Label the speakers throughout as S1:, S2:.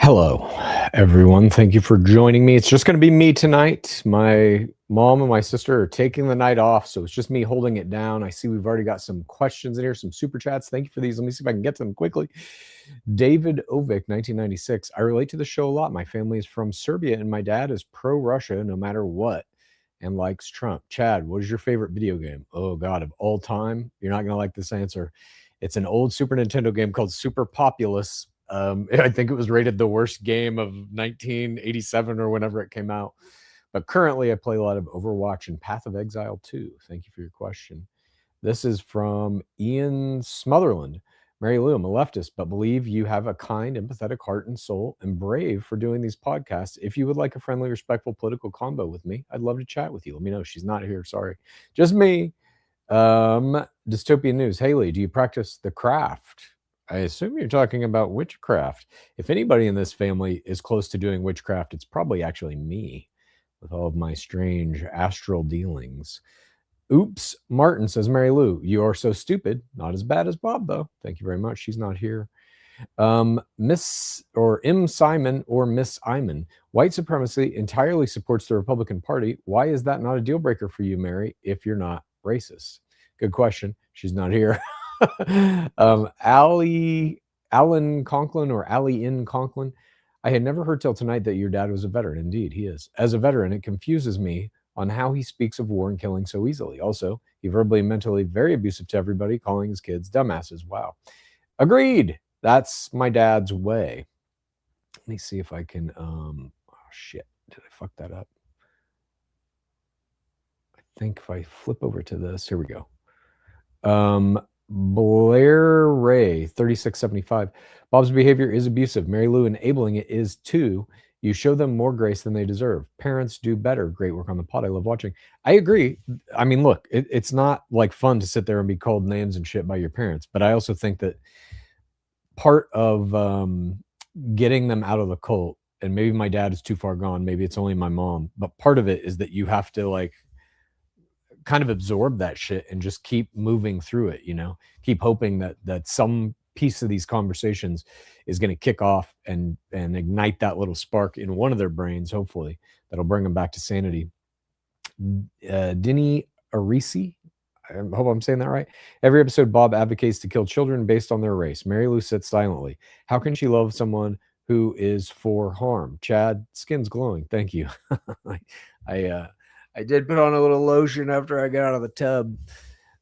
S1: Hello, everyone. Thank you for joining me. It's just going to be me tonight. My mom and my sister are taking the night off, so it's just me holding it down. I see we've already got some questions in here, some super chats. Thank you for these. Let me see if I can get to them quickly. David Ovik, 1996. I relate to the show a lot. My family is from Serbia, and my dad is pro-Russia no matter what and likes Trump. Chad, what is your favorite video game? Oh, God, of all time? You're not going to like this answer. It's an old Super Nintendo game called Super Populous. I think it was rated the worst game of 1987 or whenever it came out. But currently, I play a lot of Overwatch and Path of Exile 2. Thank you for your question. This is from Ian Smotherland. Mary Lou, I'm a leftist, but believe you have a kind, empathetic heart and soul and brave for doing these podcasts. If you would like a friendly, respectful political combo with me, I'd love to chat with you. Let me know. She's not here. Sorry. Just me. Dystopian News. Haley, do you practice the craft? I assume you're talking about witchcraft. If anybody in this family is close to doing witchcraft, it's probably actually me with all of my strange astral dealings. Oops. Martin says, Mary Lou, you are so stupid. Not as bad as Bob, though. Thank you very much. She's not here. Miss or M. Simon or Miss Iman. White supremacy entirely supports the Republican Party. Why is that not a deal breaker for you, Mary, if you're not racist? Good question. She's not here. Alan Conklin or Ali in Conklin. I had never heard till tonight that your dad was a veteran. Indeed, he is. As a veteran, it confuses me on how he speaks of war and killing so easily. Also, he verbally and mentally very abusive to everybody, calling his kids dumbasses. Wow. Agreed. That's my dad's way. Let me see if I can, oh shit. Did I fuck that up? I think if I flip over to this, here we go. Blair Ray, 3675. Bob's behavior is abusive. Mary Lou enabling it is too. You show them more grace than they deserve. Parents do better. Great work on the pod. I love watching. I agree. I mean, look, it's not like fun to sit there and be called names and shit by your parents, but I also think that part of getting them out of the cult, and maybe my dad is too far gone, maybe it's only my mom, but part of it is that you have to like kind of absorb that shit and just keep moving through it, keep hoping that some piece of these conversations is going to kick off and ignite that little spark in one of their brains, hopefully that'll bring them back to sanity. Dini Arisi, I hope I'm saying that right. Every episode Bob advocates to kill children based on their race. Mary Lou sits silently. How can she love someone who is for harm? Chad, skin's glowing. Thank you. I did put on a little lotion after I got out of the tub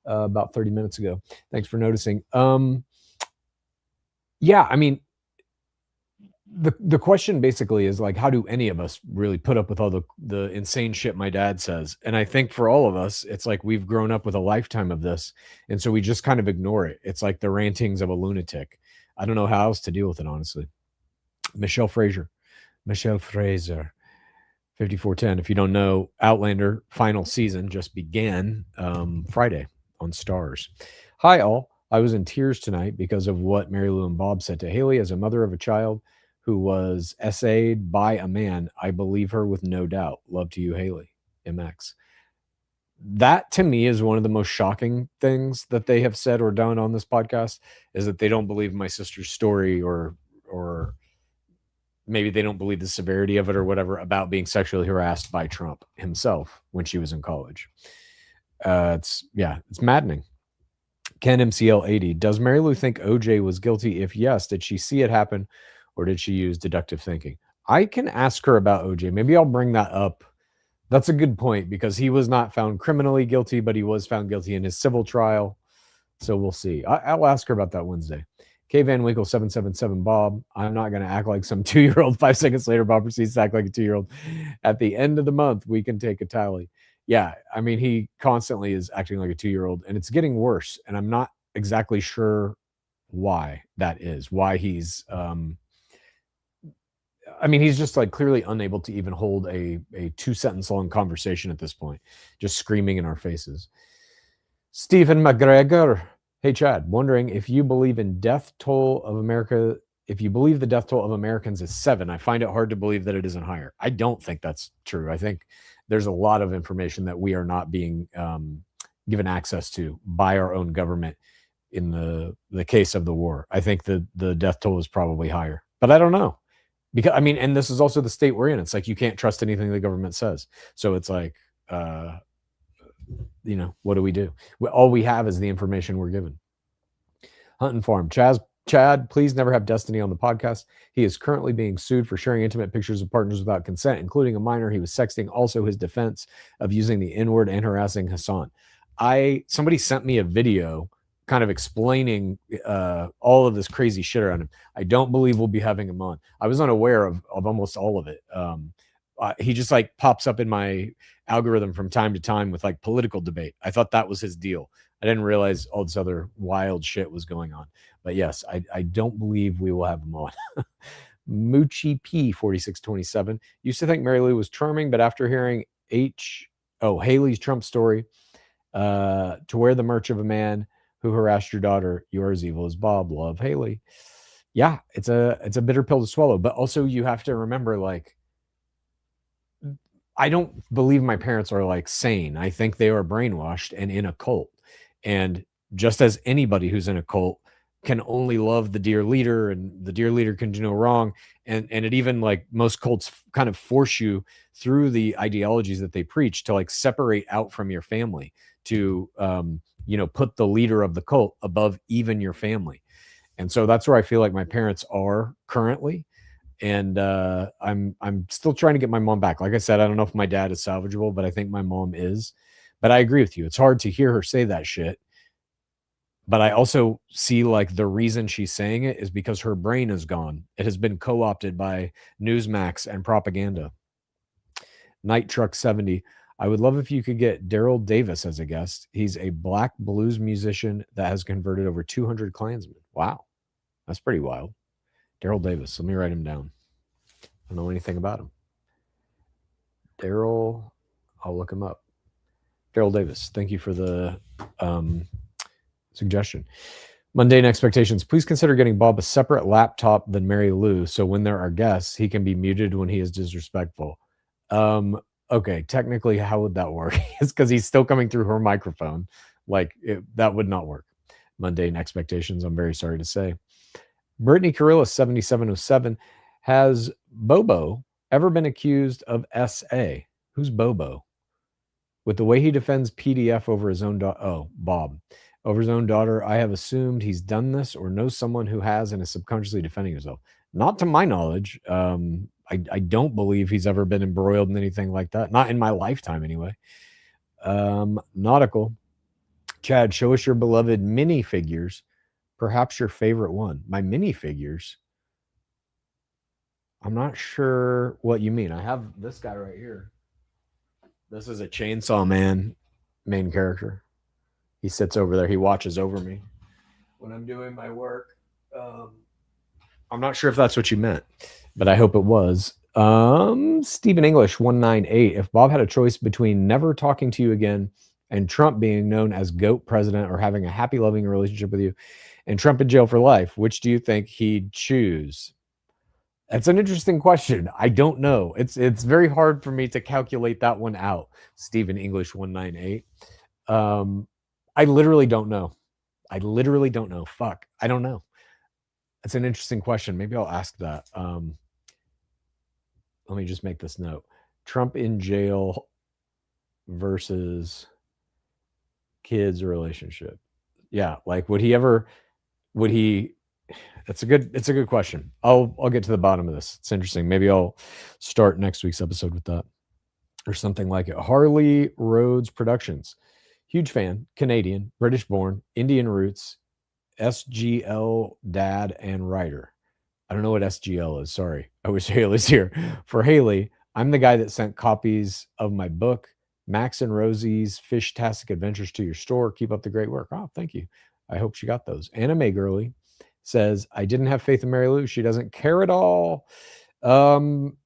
S1: about 30 minutes ago. Thanks for noticing. Yeah, I mean, the question basically is like, how do any of us really put up with all the insane shit my dad says? And I think for all of us, it's like we've grown up with a lifetime of this. And so we just kind of ignore it. It's like the rantings of a lunatic. I don't know how else to deal with it, honestly. Michelle Fraser, 5410. If you don't know, Outlander final season just began Friday on Stars. Hi, all. I was in tears tonight because of what Mary Lou and Bob said to Haley. As a mother of a child who was essayed by a man, I believe her with no doubt. Love to you, Haley. MX. That to me is one of the most shocking things that they have said or done on this podcast, is that they don't believe my sister's story, or maybe they don't believe the severity of it or whatever, about being sexually harassed by Trump himself when she was in college. It's maddening. Ken MCL 80. Does Mary Lou think OJ was guilty? If yes, did she see it happen, or did she use deductive thinking? I can ask her about OJ. Maybe I'll bring that up. That's a good point, because he was not found criminally guilty, but he was found guilty in his civil trial. So we'll see. I'll ask her about that Wednesday. K Van Winkle 777. Bob, I'm not going to act like some 2-year-old. 5 seconds later, Bob proceeds to act like a 2-year-old. At the end of the month, we can take a tally. Yeah, I mean, he constantly is acting like a 2-year-old, and it's getting worse. And I'm not exactly sure why that is. Why he's, he's just like clearly unable to even hold a 2-sentence long conversation at this point, just screaming in our faces. Stephen McGregor. Hey, Chad, wondering if you believe in death toll of America. If you believe the death toll of Americans is 7, I find it hard to believe that it isn't higher. I don't think that's true. I think there's a lot of information that we are not being given access to by our own government in the case of the war. I think the death toll is probably higher, but I don't know. Because I mean, and this is also the state we're in. It's like you can't trust anything the government says. So it's like, uh, what do we do? All we have is the information we're given. Hunt and Farm. Chad, please never have Destiny on the podcast. He is currently being sued for sharing intimate pictures of partners without consent, including a minor he was sexting. Also, his defense of using the N-word and harassing Hassan. Somebody sent me a video kind of explaining all of this crazy shit around him. I don't believe we'll be having him on. I was unaware of almost all of it. He just like pops up in my algorithm from time to time with like political debate. I thought that was his deal. I didn't realize all this other wild shit was going on. But yes, I don't believe we will have him on. Moochie P 4627 used to think Mary Lou was charming, but after hearing Haley's Trump story, to wear the merch of a man who harassed your daughter, you're as evil as Bob. Love, Haley. Yeah, it's a bitter pill to swallow, but also you have to remember, like, I don't believe my parents are like sane. I think they are brainwashed and in a cult. And just as anybody who's in a cult can only love the dear leader, and the dear leader can do no wrong. And it even, like, most cults kind of force you through the ideologies that they preach to like separate out from your family, to put the leader of the cult above even your family. And so that's where I feel like my parents are currently. And I'm still trying to get my mom back. Like I said, I don't know if my dad is salvageable, but I think my mom is. But I agree with you. It's hard to hear her say that shit. But I also see, like, the reason she's saying it is because her brain is gone. It has been co-opted by Newsmax and propaganda. Night Truck 70. I would love if you could get Daryl Davis as a guest. He's a black blues musician that has converted over 200 Klansmen. Wow. That's pretty wild. Daryl Davis. Let me write him down. I don't know anything about him. Daryl, I'll look him up. Daryl Davis. Thank you for the suggestion. Mundane expectations. Please consider getting Bob a separate laptop than Mary Lou, so when there are guests, he can be muted when he is disrespectful. Okay, technically, how would that work? It's because he's still coming through her microphone. That would not work. Mundane expectations, I'm very sorry to say. Brittany Carilla 7707. Has Bobo ever been accused of SA? Who's Bobo? With the way he defends PDF over his own Bob. Over his own daughter, I have assumed he's done this or knows someone who has and is subconsciously defending himself. Not to my knowledge. I don't believe he's ever been embroiled in anything like that. Not in my lifetime, anyway. Nautical. Chad, show us your beloved minifigures. Perhaps your favorite one. My minifigures? I'm not sure what you mean. I have this guy right here. This is a Chainsaw Man main character. He sits over there. He watches over me when I'm doing my work. I'm not sure if that's what you meant, but I hope it was. Stephen English 198. If Bob had a choice between never talking to you again and Trump being known as GOAT president, or having a happy, loving relationship with you and Trump in jail for life, which do you think he'd choose? That's an interesting question. I don't know. It's very hard for me to calculate that one out. Stephen English 198. I literally don't know. Fuck. I don't know. That's an interesting question. Maybe I'll ask that. Let me just make this note. Trump in jail versus kids relationship. Yeah, like would he that's a good question. I'll get to the bottom of this. It's interesting. Maybe I'll start next week's episode with that or something like it. Harley Rhodes Productions. Huge fan, Canadian, British born, Indian roots, SGL dad and writer. I don't know what SGL is. Sorry. I wish Haley's here. For Haley, I'm the guy that sent copies of my book, Max and Rosie's Fish-tastic Adventures, to your store. Keep up the great work. Oh, thank you. I hope she got those. Anime Girly says, I didn't have faith in Mary Lou. She doesn't care at all.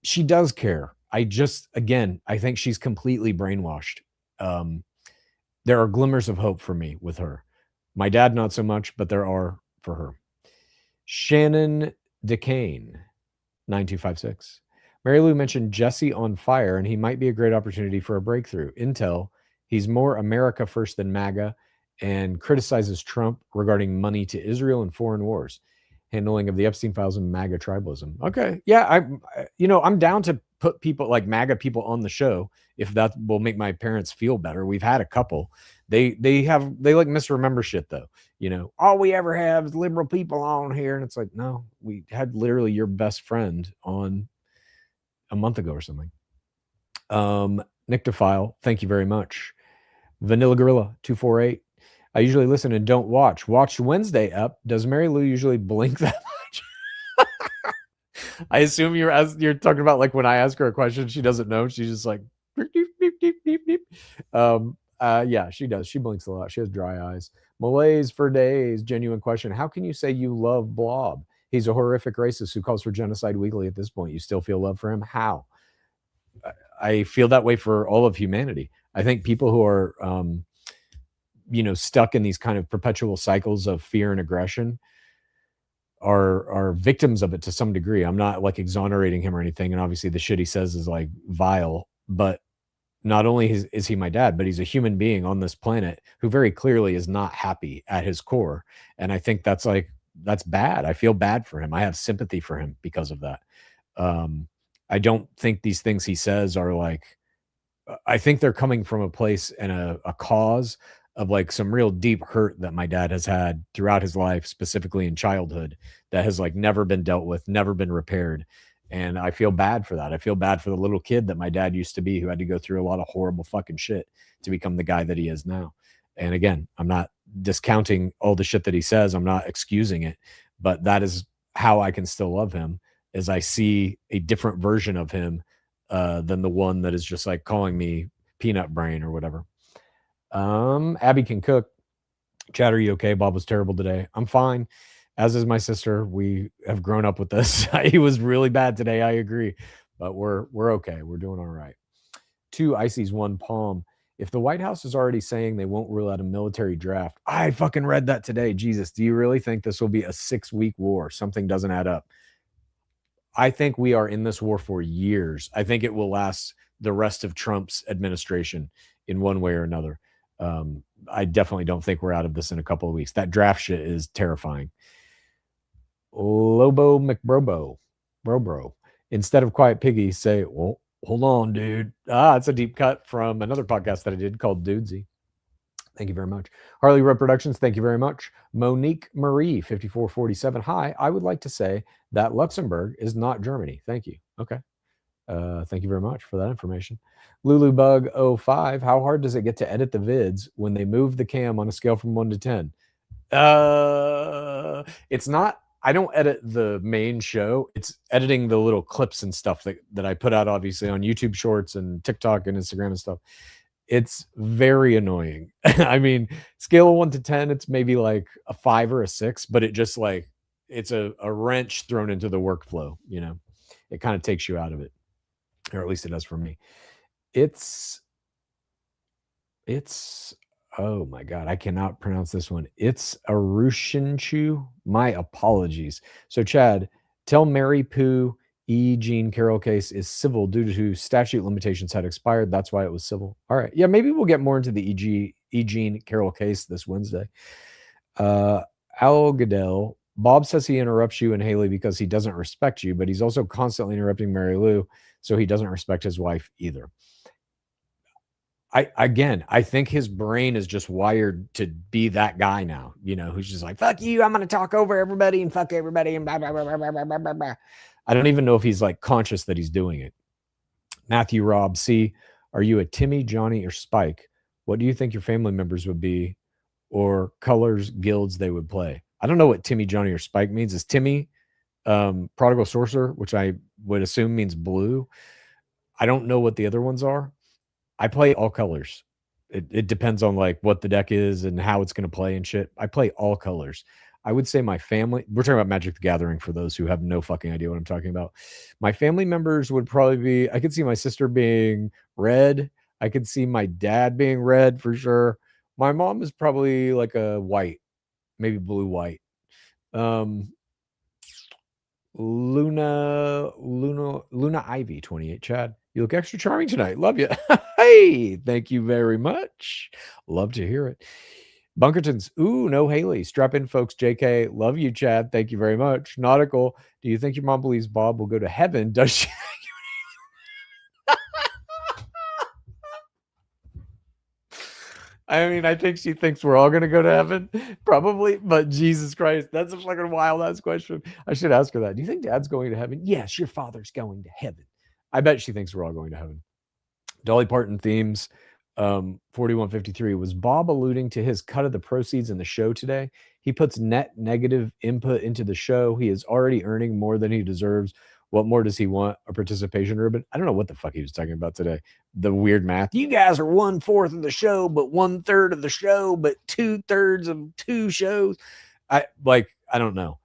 S1: She does care. I think she's completely brainwashed. There are glimmers of hope for me with her. My dad, not so much, but there are for her. Shannon DeCane, 9256. Mary Lou mentioned Jesse on fire, and he might be a great opportunity for a breakthrough. Intel, he's more America first than MAGA, and criticizes Trump regarding money to Israel and foreign wars. handling of the Epstein files and MAGA tribalism. Okay. Yeah. I'm down to put people like MAGA people on the show if that will make my parents feel better. We've had a couple. They like misremember shit though. All we ever have is liberal people on here. And it's like, no, we had literally your best friend on a month ago or something. Nictophile, thank you very much. Vanilla Gorilla 248. I usually listen and don't watch. Watched Wednesday up. Does Mary Lou usually blink that much? I assume you're talking about like when I ask her a question, she doesn't know. She's just like beep, beep, beep, beep, beep, beep. Yeah, she does. She blinks a lot. She has dry eyes. Malaise for days. Genuine question. How can you say you love Blob? He's a horrific racist who calls for genocide weekly at this point. You still feel love for him? How? I feel that way for all of humanity. I think people who are, stuck in these kind of perpetual cycles of fear and aggression are victims of it to some degree. I'm not like exonerating him or anything. And obviously the shit he says is like vile, but not only is he my dad, but he's a human being on this planet who very clearly is not happy at his core. And I think that's bad. I feel bad for him. I have sympathy for him because of that. I don't think these things he says are like, I think they're coming from a place and a cause of like some real deep hurt that my dad has had throughout his life, specifically in childhood, that has like never been dealt with, never been repaired. And I feel bad for that. I feel bad for the little kid that my dad used to be, who had to go through a lot of horrible fucking shit to become the guy that he is now. And again, I'm not discounting all the shit that he says. I'm not excusing it, but that is how I can still love him, as I see a different version of him than the one that is just like calling me peanut brain or whatever. Abby can cook. Chad, are you okay? Bob was terrible today. I'm fine. As is my sister. We have grown up with this. He was really bad today. I agree, but we're okay. We're doing all right. 2 ices, 1 palm. If the White House is already saying they won't rule out a military draft, I fucking read that today. Jesus, do you really think this will be a 6-week war? Something doesn't add up. I think we are in this war for years. I think it will last the rest of Trump's administration in one way or another. I definitely don't think we're out of this in a couple of weeks. That draft shit is terrifying. Lobo McBrobo, Bro. Instead of Quiet Piggy, say, well, hold on, dude. It's a deep cut from another podcast that I did called Dudesy. Thank you very much. Harley Reproductions, thank you very much. Monique Marie, 5447. Hi, I would like to say that Luxembourg is not Germany. Thank you. Okay. Thank you very much for that information. LuluBug05, how hard does it get to edit the vids when they move the cam on a scale from 1 to 10? It's not, I don't edit the main show. It's editing the little clips and stuff that I put out, obviously, on YouTube Shorts and TikTok and Instagram and stuff. It's very annoying. I mean, scale of 1 to 10, it's maybe like a 5 or a 6, but it just like, it's a wrench thrown into the workflow, It kind of takes you out of it, or at least it does for me. It's oh my God, I cannot pronounce this one. It's Arushinchu. My apologies. So Chad, tell Mary Pooh E. Jean Carroll case is civil due to statute limitations had expired. That's why it was civil. All right. Yeah, maybe we'll get more into the E. Jean Carroll case this Wednesday. Al Goodell, Bob says he interrupts you and Haley because he doesn't respect you, but he's also constantly interrupting Mary Lou, so he doesn't respect his wife either. I think his brain is just wired to be that guy now, who's just like, fuck you, I'm going to talk over everybody and fuck everybody and blah, blah, blah, blah, blah, blah, blah. I don't even know if he's like conscious that he's doing it. Matthew Robb, C, are you a Timmy, Johnny, or Spike? What do you think your family members would be, or colors, guilds they would play? I don't know what Timmy, Johnny, or Spike means. Is Timmy Prodigal Sorcerer, which I would assume means blue? I don't know what the other ones are. I play all colors. It depends on like what the deck is and how it's going to play and shit. I play all colors. I would say my family, we're talking about Magic the Gathering for those who have no fucking idea what I'm talking about. My family members would probably be, I could see my sister being red. I could see my dad being red for sure. My mom is probably like a white, maybe blue white. Luna Ivy 28, Chad. You look extra charming tonight. Love you. Hey, thank you very much. Love to hear it. Bunkerton's, ooh, no Haley. Strap in, folks. JK, love you, Chad. Thank you very much. Nautical, do you think your mom believes Bob will go to heaven? Does she? I mean, I think she thinks we're all going to go to heaven, probably. But Jesus Christ, that's a fucking wild ass question. I should ask her that. Do you think Dad's going to heaven? Yes, your father's going to heaven. I bet she thinks we're all going to heaven. Dolly Parton themes, 4153. Was Bob alluding to his cut of the proceeds in the show today? He puts net negative input into the show. He is already earning more than he deserves. What more does he want? A participation ribbon? I don't know what the fuck he was talking about today. The weird math. You guys are 1/4 of the show, but 1/3 of the show, but 2/3 of 2 shows. I don't know.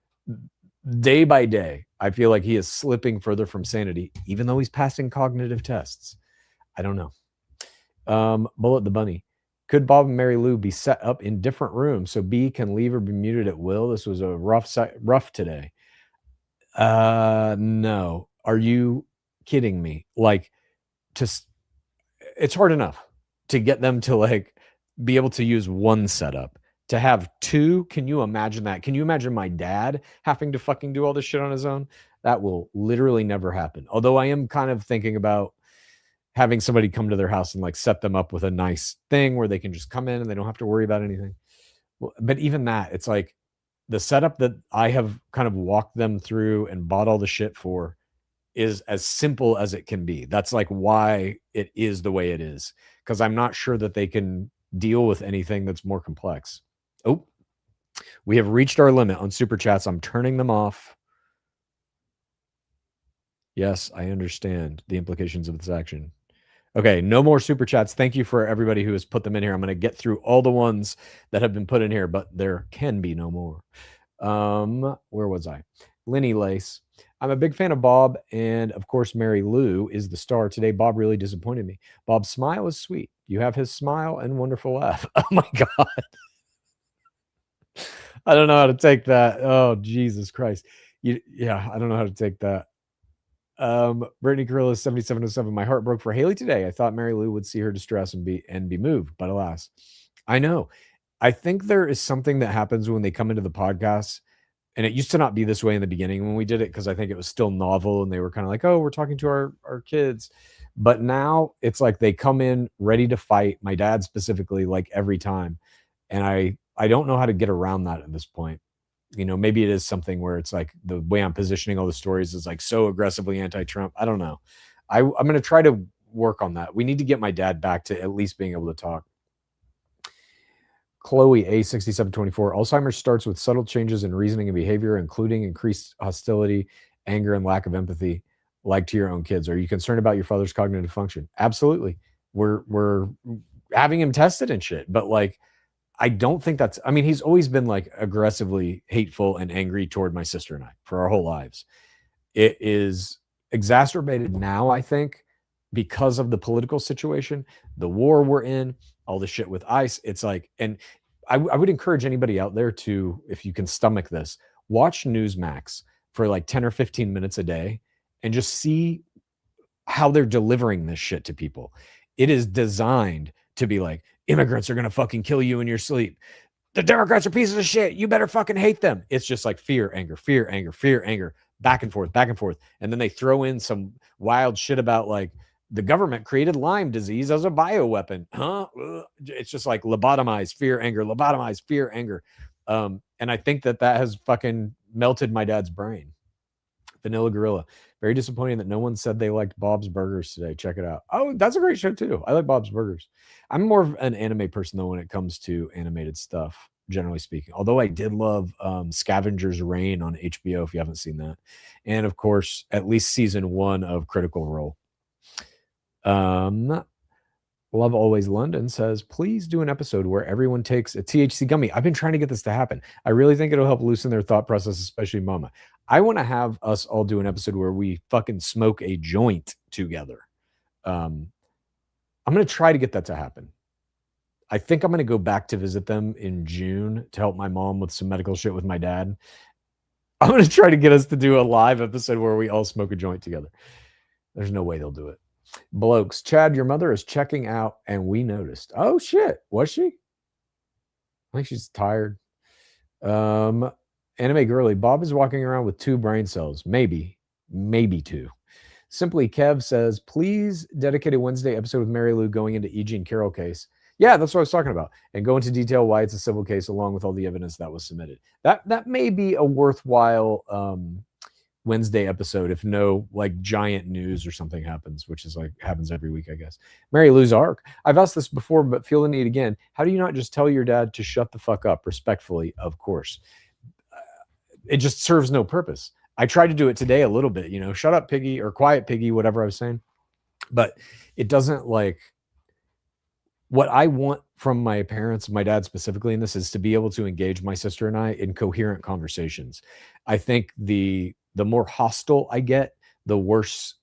S1: Day by day, I feel like he is slipping further from sanity, even though he's passing cognitive tests. I don't know. Bullet the Bunny. Could Bob and Mary Lou be set up in different rooms so B can leave or be muted at will? This was a rough today. No. Are you kidding me? Like, it's hard enough to get them to like be able to use one setup. To have two, can you imagine that? Can you imagine my dad having to fucking do all this shit on his own? That will literally never happen. Although I am kind of thinking about having somebody come to their house and like set them up with a nice thing where they can just come in and they don't have to worry about anything. Well, but even that, it's like the setup that I have kind of walked them through and bought all the shit for is as simple as it can be. That's like why it is the way it is, because I'm not sure that they can deal with anything that's more complex. Oh, we have reached our limit on super chats. I'm turning them off. Yes, I understand the implications of this action. Okay, no more super chats. Thank you for everybody who has put them in here. I'm going to get through all the ones that have been put in here, but there can be no more. Where was I? Lenny Lace. I'm a big fan of Bob, and of course, Mary Lou is the star. Today, Bob really disappointed me. Bob's smile is sweet. You have his smile and wonderful laugh. Oh my God. I don't know how to take that. Oh, Jesus Christ. Yeah, I don't know how to take that. Brittany Carrillo 7707. My heart broke for Haley today. I thought Mary Lou would see her distress and be moved, but alas. I know. I think there is something that happens when they come into the podcast, and it used to not be this way in the beginning when we did it, because I think it was still novel and they were kind of like, oh, we're talking to our kids. But now it's like they come in ready to fight, my dad specifically, like every time. And I don't know how to get around that at this point. You know, maybe it is something where it's like the way I'm positioning all the stories is like so aggressively anti-Trump. I don't know. I'm going to try to work on that. We need to get my dad back to at least being able to talk. Chloe A6724. Alzheimer's starts with subtle changes in reasoning and behavior, including increased hostility, anger, and lack of empathy, like to your own kids. Are you concerned about your father's cognitive function? Absolutely. We're having him tested and shit, but like, I don't think that's, I mean, he's always been like aggressively hateful and angry toward my sister and I for our whole lives. It is exacerbated now, I think, because of the political situation, the war we're in, all the shit with ICE. It's like, and I would encourage anybody out there to, if you can stomach this, watch Newsmax for like 10 or 15 minutes a day and just see how they're delivering this shit to people. It is designed to be like, immigrants are going to fucking kill you in your sleep. The Democrats are pieces of shit. You better fucking hate them. It's just like fear, anger, fear, anger, fear, anger, back and forth, back and forth. And then they throw in some wild shit about like the government created Lyme disease as a bioweapon. Huh? It's just like lobotomize, fear, anger, lobotomize, fear, anger. And I think that has fucking melted my dad's brain. Vanilla Gorilla. Very disappointing that no one said they liked Bob's Burgers today. Check it out. Oh, that's a great show too. I like Bob's Burgers. I'm more of an anime person though when it comes to animated stuff, generally speaking. Although I did love Scavenger's Reign on HBO, if you haven't seen that. And of course, at least season 1 of Critical Role. Love Always London says, please do an episode where everyone takes a THC gummy. I've been trying to get this to happen. I really think it'll help loosen their thought process, especially Mama. I want to have us all do an episode where we fucking smoke a joint together. I'm going to try to get that to happen. I think I'm going to go back to visit them in June to help my mom with some medical shit with my dad. I'm going to try to get us to do a live episode where we all smoke a joint together. There's no way they'll do it. Blokes, Chad, your mother is checking out and we noticed. Oh shit, was she? I think she's tired. Anime girly. Bob is walking around with 2 brain cells. Maybe 2. Simply Kev says, please dedicate a Wednesday episode with Mary Lou going into E. Jean Carroll case. Yeah, that's what I was talking about. And go into detail why it's a civil case along with all the evidence that was submitted. That may be a worthwhile Wednesday episode if no like giant news or something happens, which is like happens every week, I guess. Mary Lou's arc. I've asked this before, but feel the need again. How do you not just tell your dad to shut the fuck up? Respectfully, of course. It just serves no purpose. I tried to do it today a little bit, shut up, piggy, or quiet, piggy, whatever I was saying. But it doesn't like what I want from my parents, my dad specifically in this, is to be able to engage my sister and I in coherent conversations. I think the more hostile I get, the worse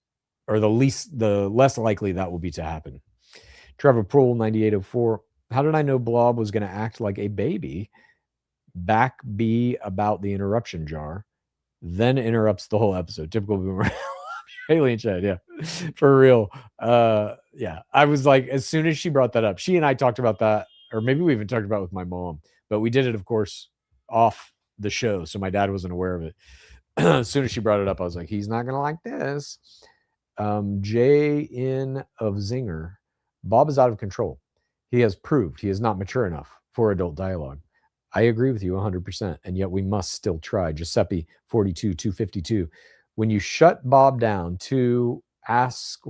S1: or the less likely that will be to happen. Trevor Prohl, 9804. How did I know Blob was going to act like a baby? Back B about the interruption jar, then interrupts the whole episode. Typical boomer. Alien Chad, yeah. For real. Yeah. I was like, as soon as she brought that up, she and I talked about that, or maybe we even talked about it with my mom, but we did it, of course, off the show. So my dad wasn't aware of it. As soon as she brought it up, I was like, he's not going to like this. J in of Zinger. Bob is out of control. He has proved he is not mature enough for adult dialogue. I agree with you 100%, and yet we must still try. Giuseppe, 42, 252. When you shut Bob down to ask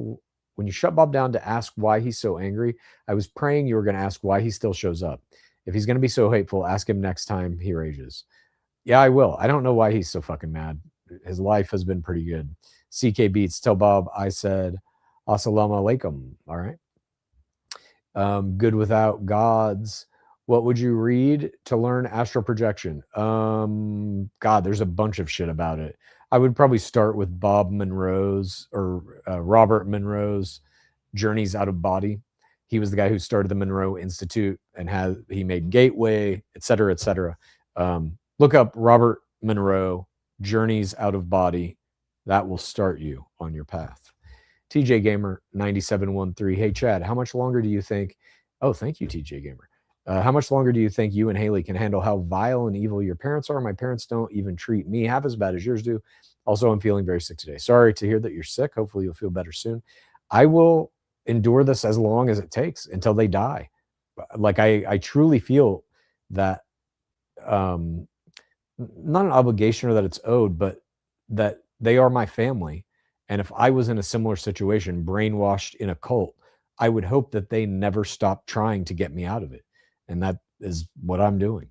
S1: why he's so angry, I was praying you were going to ask why he still shows up. If he's going to be so hateful, ask him next time he rages. Yeah, I will. I don't know why he's so fucking mad. His life has been pretty good. CK Beats, tell Bob I said assalamu alaikum. All right. Good without gods. What would you read to learn astral projection? God, there's a bunch of shit about it. I would probably start with Bob Monroe's or Robert Monroe's Journeys Out of Body. He was the guy who started the Monroe Institute and he made Gateway, et cetera, et cetera. Look up Robert Monroe, Journeys Out of Body. That will start you on your path. TJ Gamer 9713. Hey Chad, how much longer do you think? Oh, thank you, TJ Gamer. How much longer do you think you and Haley can handle how vile and evil your parents are? My parents don't even treat me half as bad as yours do. Also, I'm feeling very sick today. Sorry to hear that you're sick. Hopefully you'll feel better soon. I will endure this as long as it takes until they die. Like I truly feel that not an obligation or that it's owed, but that they are my family. And if I was in a similar situation, brainwashed in a cult, I would hope that they never stop trying to get me out of it. And that is what I'm doing.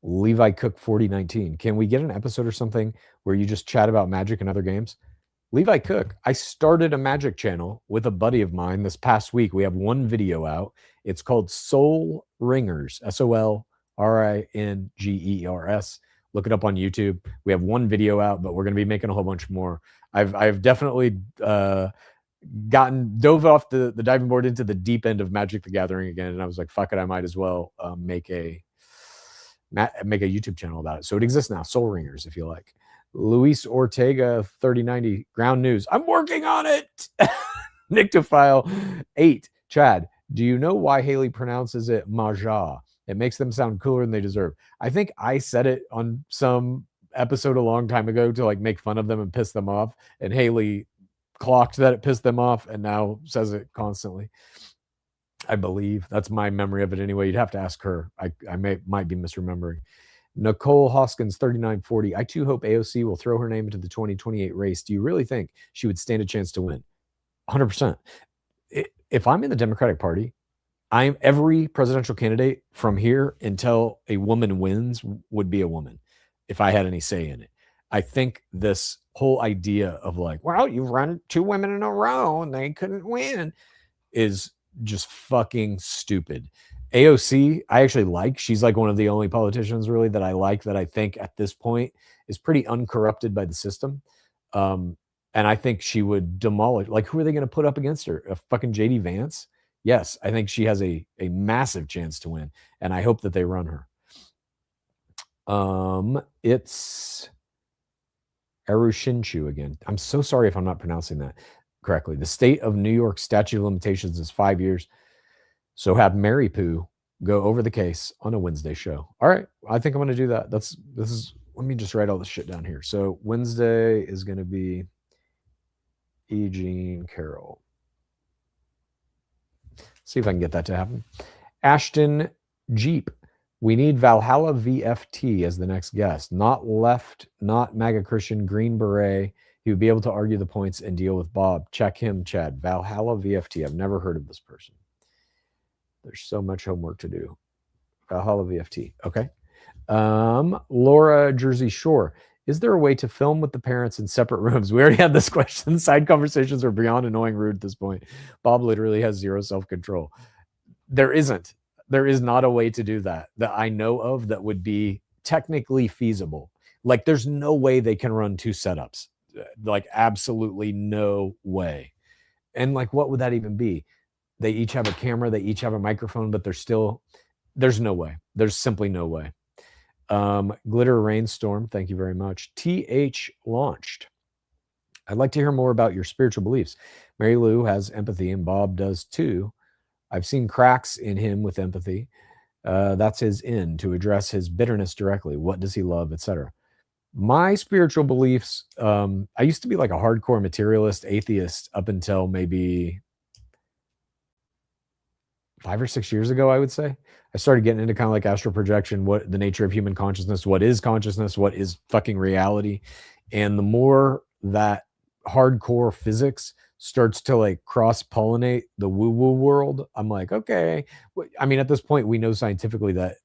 S1: Levi Cook 4019. Can we get an episode or something where you just chat about Magic and other games? Levi Cook, I started a Magic channel with a buddy of mine this past week. We have one video out. It's called Soul Ringers, SOLRINGERS. Look it up on YouTube. We have one video out, but we're going to be making a whole bunch more. I've definitely dove off the diving board into the deep end of Magic the Gathering again, and I was like, fuck it, I might as well make a YouTube channel about it. So it exists now, Soul Ringers, if you like. Luis Ortega 3090 Ground News. I'm working on it. Nyctophile 8. Chad, do you know why Haley pronounces it Maja? It makes them sound cooler than they deserve. I think I said it on some episode a long time ago to like make fun of them and piss them off, and Haley clocked that it pissed them off and now says it constantly. I believe that's my memory of it anyway. You'd have to ask her. I might be misremembering. Nicole Hoskins 3940. I too hope AOC will throw her name into the 2028 race. Do you really think she would stand a chance to win? 100%. If I'm in the Democratic Party, every presidential candidate from here until a woman wins would be a woman, if I had any say in it. I think this whole idea of like, well, you've run 2 women in a row and they couldn't win is just fucking stupid. AOC, I actually like. She's like one of the only politicians really that I like that I think at this point is pretty uncorrupted by the system. And I think she would demolish. Like, who are they going to put up against her? A fucking JD Vance? Yes, I think she has a massive chance to win, and I hope that they run her. It's Arushinshu again. I'm so sorry if I'm not pronouncing that correctly. The state of New York statute of limitations is 5 years. So have Mary Poo go over the case on a Wednesday show. All right, I think I'm going to do that. Let me just write all this shit down here. So Wednesday is going to be E. Jean Carroll. See if I can get that to happen. Ashton Jeep. We need Valhalla VFT as the next guest. Not left, not MAGA Christian, Green Beret. He would be able to argue the points and deal with Bob. Check him, Chad. Valhalla VFT. I've never heard of this person. There's so much homework to do. Valhalla VFT. Okay. Laura Jersey Shore. Is there a way to film with the parents in separate rooms? We already had this question. Side conversations are beyond annoying rude at this point. Bob literally has zero self-control. There isn't. There is not a way to do that I know of that would be technically feasible. Like, there's no way they can run two setups. Like, absolutely no way. And like, what would that even be? They each have a camera, they each have a microphone, but there's no way. There's simply no way. Glitter Rainstorm, thank you very much. TH launched. I'd like to hear more about your spiritual beliefs. Mary Lou has empathy and Bob does too. I've seen cracks in him with empathy. That's his in to address his bitterness directly. What does he love, etc. My spiritual beliefs, I used to be like a hardcore materialist atheist up until maybe 5 or 6 years ago, I would say. I started getting into kind of like astral projection, what the nature of human consciousness, what is fucking reality. And the more that hardcore physics starts to like cross-pollinate the woo-woo world, I'm like, okay. I mean, at this point, we know scientifically that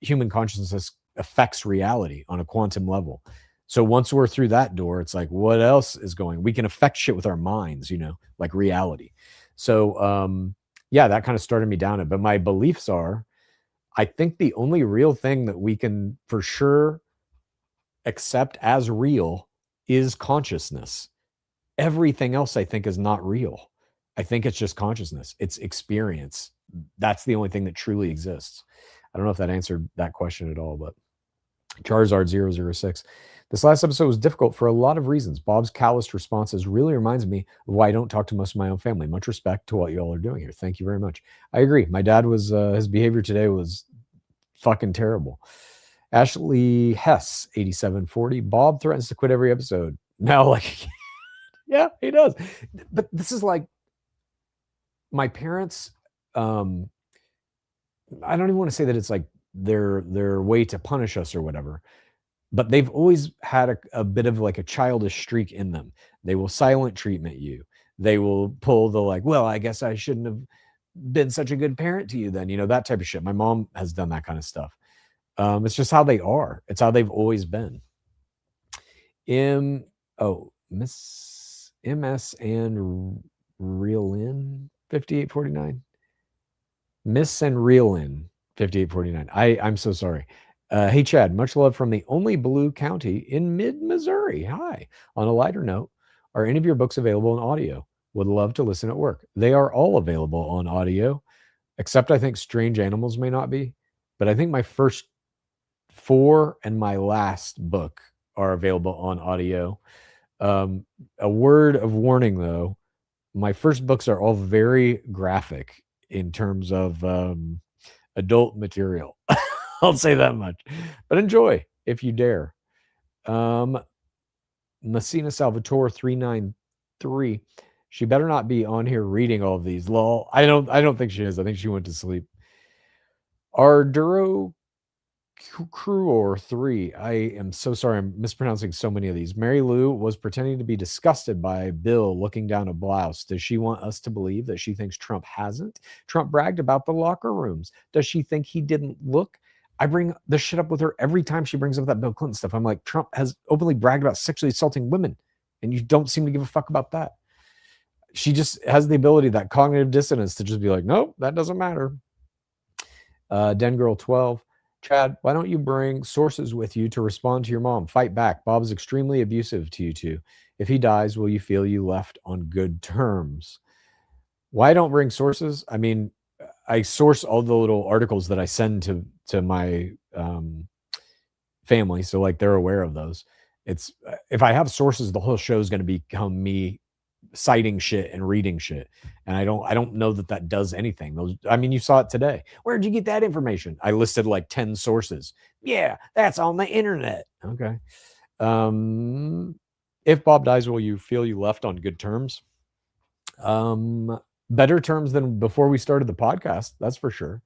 S1: human consciousness affects reality on a quantum level. So once we're through that door, it's like, what else is going? We can affect shit with our minds, like reality. So, yeah, that kind of started me down it. But my beliefs are, I think the only real thing that we can for sure accept as real is consciousness. Everything else, I think, is not real. I think it's just consciousness. It's experience. That's the only thing that truly exists. I don't know if that answered that question at all, but Charizard006. This last episode was difficult for a lot of reasons. Bob's calloused responses really reminds me of why I don't talk to most of my own family. Much respect to what y'all are doing here. Thank you very much. I agree. My dad was, his behavior today was fucking terrible. Ashley Hess, 8740. Bob threatens to quit every episode. Now, like, yeah, he does. But this is like my parents. I don't even want to say that it's like their way to punish us or whatever, but they've always had a bit of like a childish streak in them. They will silent treatment you. They will pull the like, well, I guess I shouldn't have been such a good parent to you then, that type of shit. My mom has done that kind of stuff. It's just how they are. It's how they've always been. Miss MS and Reelin 5849. Miss and Reelin 5849. I'm so sorry. Hey, Chad, much love from the only blue county in mid-Missouri. Hi. On a lighter note, are any of your books available in audio? Would love to listen at work. They are all available on audio, except I think Strange Animals may not be. But I think my first 4 and my last book are available on audio. A word of warning, though. My first books are all very graphic in terms of adult material. I'll say that much. But enjoy if you dare. Messina Salvatore 393. She better not be on here reading all of these. Lol. I don't think she is. I think she went to sleep. Arduro Cruor 3. I am so sorry. I'm mispronouncing so many of these. Mary Lou was pretending to be disgusted by Bill looking down a blouse. Does she want us to believe that she thinks Trump hasn't? Trump bragged about the locker rooms. Does she think he didn't look? I bring this shit up with her every time she brings up that Bill Clinton stuff. I'm like, Trump has openly bragged about sexually assaulting women, and you don't seem to give a fuck about that. She just has the ability, that cognitive dissonance, to just be like, nope, that doesn't matter. Den Girl 12. Chad, why don't you bring sources with you to respond to your mom? Fight back. Bob is extremely abusive to you two. If he dies, will you feel you left on good terms? Why don't bring sources? I mean, I source all the little articles that I send to my family, so like they're aware of those. It's if I have sources, the whole show is going to become me citing shit and reading shit. And I don't know that that does anything. I mean, you saw it today. Where'd you get that information? I listed like 10 sources. Yeah, that's on the internet. Okay. Um, if Bob dies, will you feel you left on good terms? Better terms than before we started the podcast. That's for sure.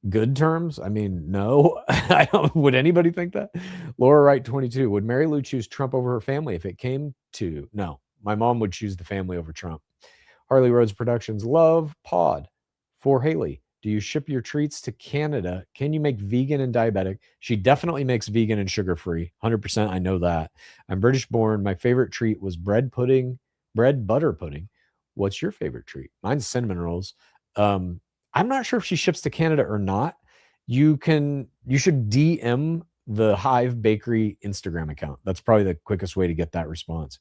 S1: Good terms? I mean, no. I don't, would anybody think that? Laura Wright, 22. Would Mary Lou choose Trump over her family if it came to? No. My mom would choose the family over Trump. Harley Rhodes Productions, love pod. For Haley, do you ship your treats to Canada? Can you make vegan and diabetic? She definitely makes vegan and sugar free. 100%. I know that. I'm British born. My favorite treat was bread butter pudding. What's your favorite treat? Mine's cinnamon rolls. I'm not sure if she ships to Canada or not. You should DM the Hive Bakery Instagram account. That's probably the quickest way to get that response.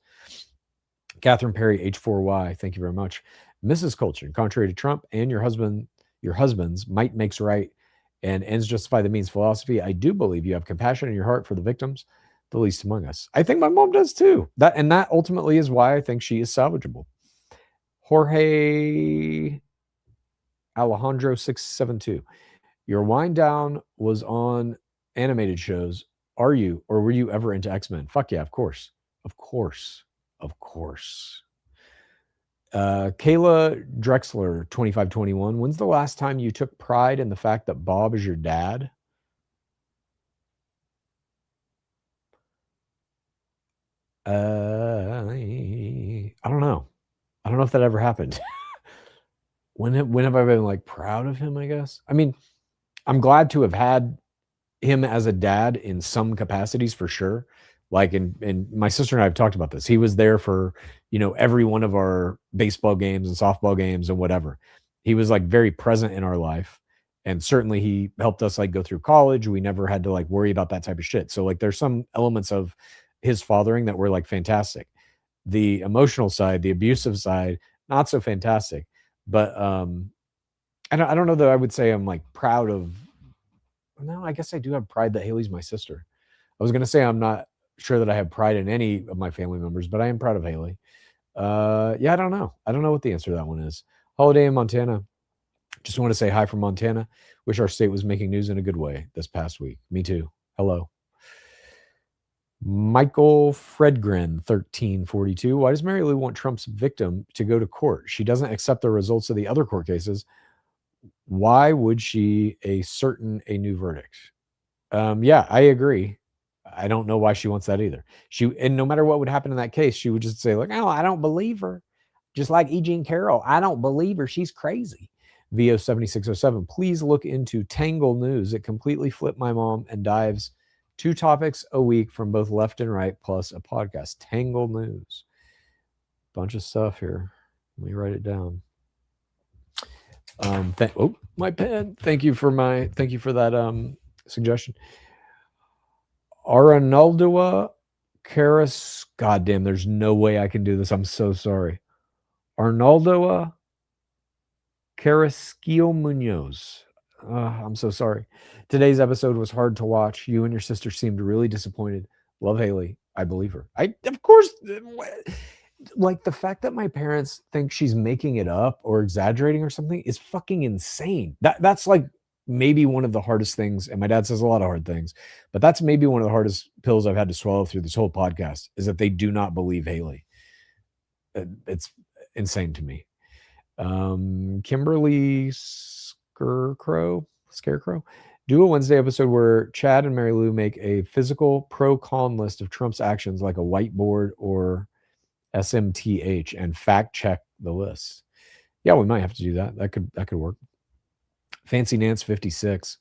S1: Catherine Perry, H4Y, thank you very much. Mrs. Colchin, contrary to Trump and your husband's might makes right and ends justify the means philosophy, I do believe you have compassion in your heart for the victims, the least among us. I think my mom does too. That ultimately is why I think she is salvageable. Jorge Alejandro 672. Your wind down was on animated shows. Are you or were you ever into X-Men? Fuck yeah, of course. Of course. Of course. Kayla Drexler, 2521. When's the last time you took pride in the fact that Bob is your dad? I don't know. I don't know if that ever happened. When have I been like proud of him, I guess? I mean, I'm glad to have had him as a dad in some capacities for sure. Like, and my sister and I have talked about this. He was there for, every one of our baseball games and softball games and whatever. He was like very present in our life. And certainly he helped us like go through college. We never had to like worry about that type of shit. So like there's some elements of his fathering that were like fantastic. The emotional side, the abusive side, not so fantastic. But I don't know that I would say I'm like proud of. No, I guess I do have pride that Haley's my sister. I was gonna say I'm not sure that I have pride in any of my family members, but I am proud of Haley. Yeah, I don't know. I don't know what the answer to that one is. Holiday in Montana. Just want to say hi from Montana. Wish our state was making news in a good way this past week. Me too. Hello. Michael Fredgren, 1342. Why does Mary Lou want Trump's victim to go to court? She doesn't accept the results of the other court cases. Why would she a new verdict? Yeah, I agree. I don't know why she wants that either. And no matter what would happen in that case, she would just say like, "Oh, I don't believe her." Just like E. Jean Carroll, I don't believe her. She's crazy. VO7607, please look into Tangle News. It completely flipped my mom and dives 2 topics a week from both left and right, plus a podcast. Tangle News. Bunch of stuff here. Let me write it down. My pen. Thank you for that suggestion. Arnaldoa Karas. Goddamn, there's no way I can do this. I'm so sorry. Arnaldoa Carrasquillo Munoz. I'm so sorry. Today's episode was hard to watch. You and your sister seemed really disappointed. Love Haley. I believe her. Of course, like the fact that my parents think she's making it up or exaggerating or something is fucking insane. That's like maybe one of the hardest things. And my dad says a lot of hard things, but that's maybe one of the hardest pills I've had to swallow through this whole podcast is that they do not believe Haley. It's insane to me. Kimberly Scarecrow, do a Wednesday episode where Chad and Mary Lou make a physical pro-con list of Trump's actions like a whiteboard or SMTH and fact check the list. Yeah, we might have to do that. That could work. Fancy Nance 56.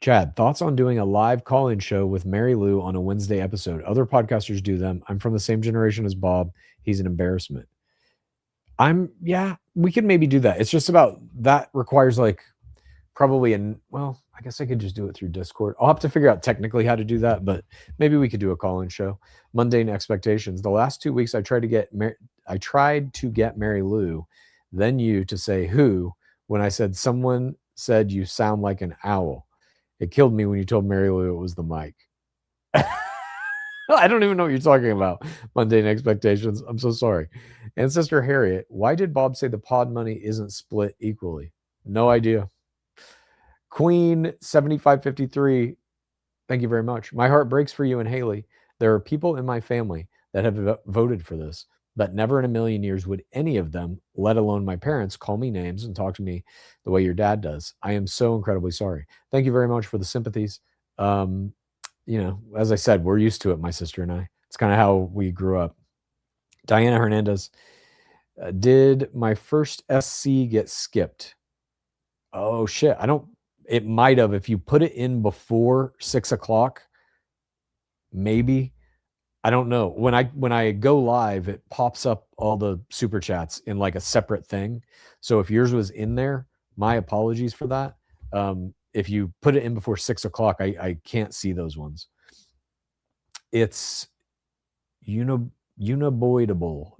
S1: Chad, thoughts on doing a live call-in show with Mary Lou on a Wednesday episode? Other podcasters do them. I'm from the same generation as Bob. He's an embarrassment. We could maybe do that. It's just about that requires like probably I guess I could just do it through Discord. I'll have to figure out technically how to do that, but maybe we could do a call-in show. Mundane expectations. The last 2 weeks I tried to get Mary Lou, then you to say who when I said someone said you sound like an owl. It killed me when you told Mary Lou it was the mic. I don't even know what you're talking about. Mundane expectations. I'm so sorry. And Sister Harriet, why did Bob say the pod money isn't split equally? No idea. Queen 7553, thank you very much. My heart breaks for you and Haley. There are people in my family that have voted for this, but never in a million years would any of them, let alone my parents, call me names and talk to me the way your dad does. I am so incredibly sorry. Thank you very much for the sympathies. Um, as I said, we're used to it, my sister and I. It's kind of how we grew up. Diana Hernandez, did my first SC get skipped? Oh shit. It might have. If you put it in before 6 o'clock, maybe. I don't know. When I go live, it pops up all the super chats in like a separate thing. So if yours was in there, my apologies for that. If you put it in before 6 o'clock, I can't see those ones. It's unavoidable.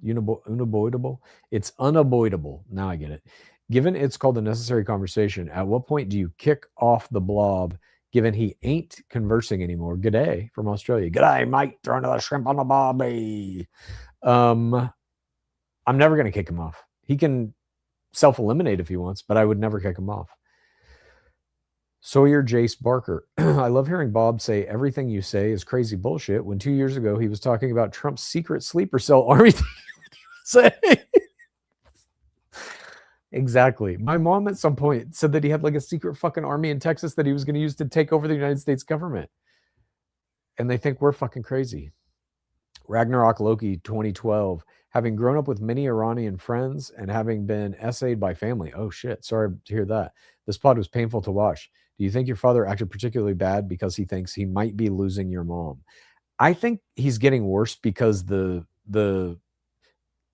S1: It's unavoidable. Now I get it. Given it's called a necessary conversation, at what point do you kick off the blob, given he ain't conversing anymore? G'day from Australia. G'day, mate. Throw another shrimp on the barbie. I'm never going to kick him off. He can self-eliminate if he wants, but I would never kick him off. Sawyer Jace Barker. I love hearing Bob say everything you say is crazy bullshit when 2 years ago he was talking about Trump's secret sleeper cell army. Exactly. My mom at some point said that he had like a secret fucking army in Texas that he was going to use to take over the United States government. And they think we're fucking crazy. Ragnarok Loki 2012. Having grown up with many Iranian friends and having been essayed by family. Oh shit. Sorry to hear that. This pod was painful to watch. Do you think your father acted particularly bad because he thinks he might be losing your mom? I think he's getting worse because the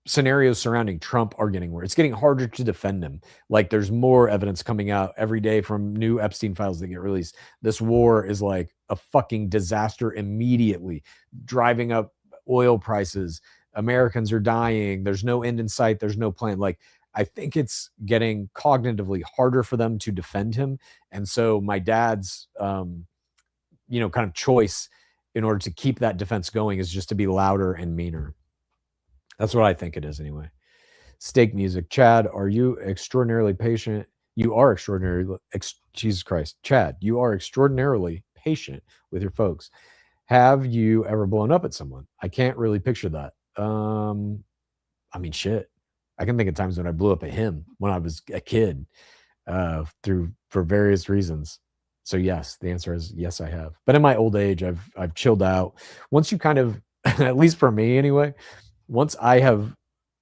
S1: scenarios surrounding Trump are getting worse. It's getting harder to defend him. Like there's more evidence coming out every day from new Epstein files that get released. This war is like a fucking disaster immediately, driving up oil prices. Americans are dying. There's no end in sight. There's no plan. Like I think it's getting cognitively harder for them to defend him. And so my dad's, kind of choice in order to keep that defense going is just to be louder and meaner. That's what I think it is anyway. Steak music. Chad, are you extraordinarily patient? You are extraordinarily, Jesus Christ. Chad, you are extraordinarily patient with your folks. Have you ever blown up at someone? I can't really picture that. Shit. I can think of times when I blew up at him when I was a kid, for various reasons. So yes, the answer is yes, I have. But in my old age, I've chilled out. Once you kind of, at least for me anyway, once I have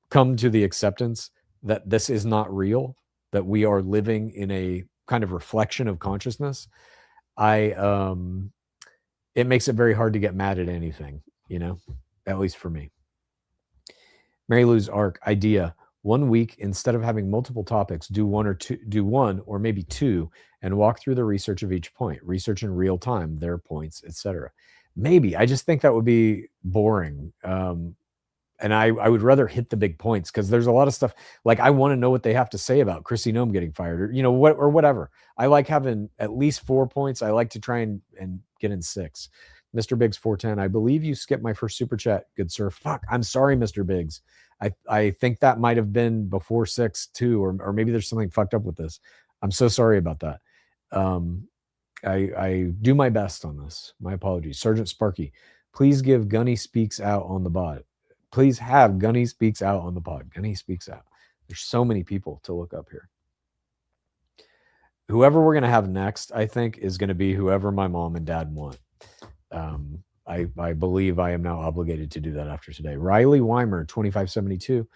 S1: come to the acceptance that this is not real, that we are living in a kind of reflection of consciousness, it makes it very hard to get mad at anything, at least for me. Mary Lou's arc idea: 1 week, instead of having multiple topics, do one or maybe two, and walk through the research of each point, research in real time, their points, etc. Maybe. I just think that would be boring. And I would rather hit the big points because there's a lot of stuff. Like I want to know what they have to say about Chrissy Nome getting fired, or whatever. I like having at least 4 points. I like to try and get in 6. Mr. Biggs 410. I believe you skipped my first super chat, good sir. Fuck. I'm sorry, Mr. Biggs. I think that might have been before 6 too, or maybe there's something fucked up with this. I'm so sorry about that. I do my best on this. My apologies. Sergeant Sparky, please give Gunny Speaks Out on the bot. Please have Gunny Speaks Out on the pod. Gunny Speaks Out. There's so many people to look up here. Whoever we're going to have next, I think, is going to be whoever my mom and dad want. I believe I am now obligated to do that after today. Riley Weimer, 2572.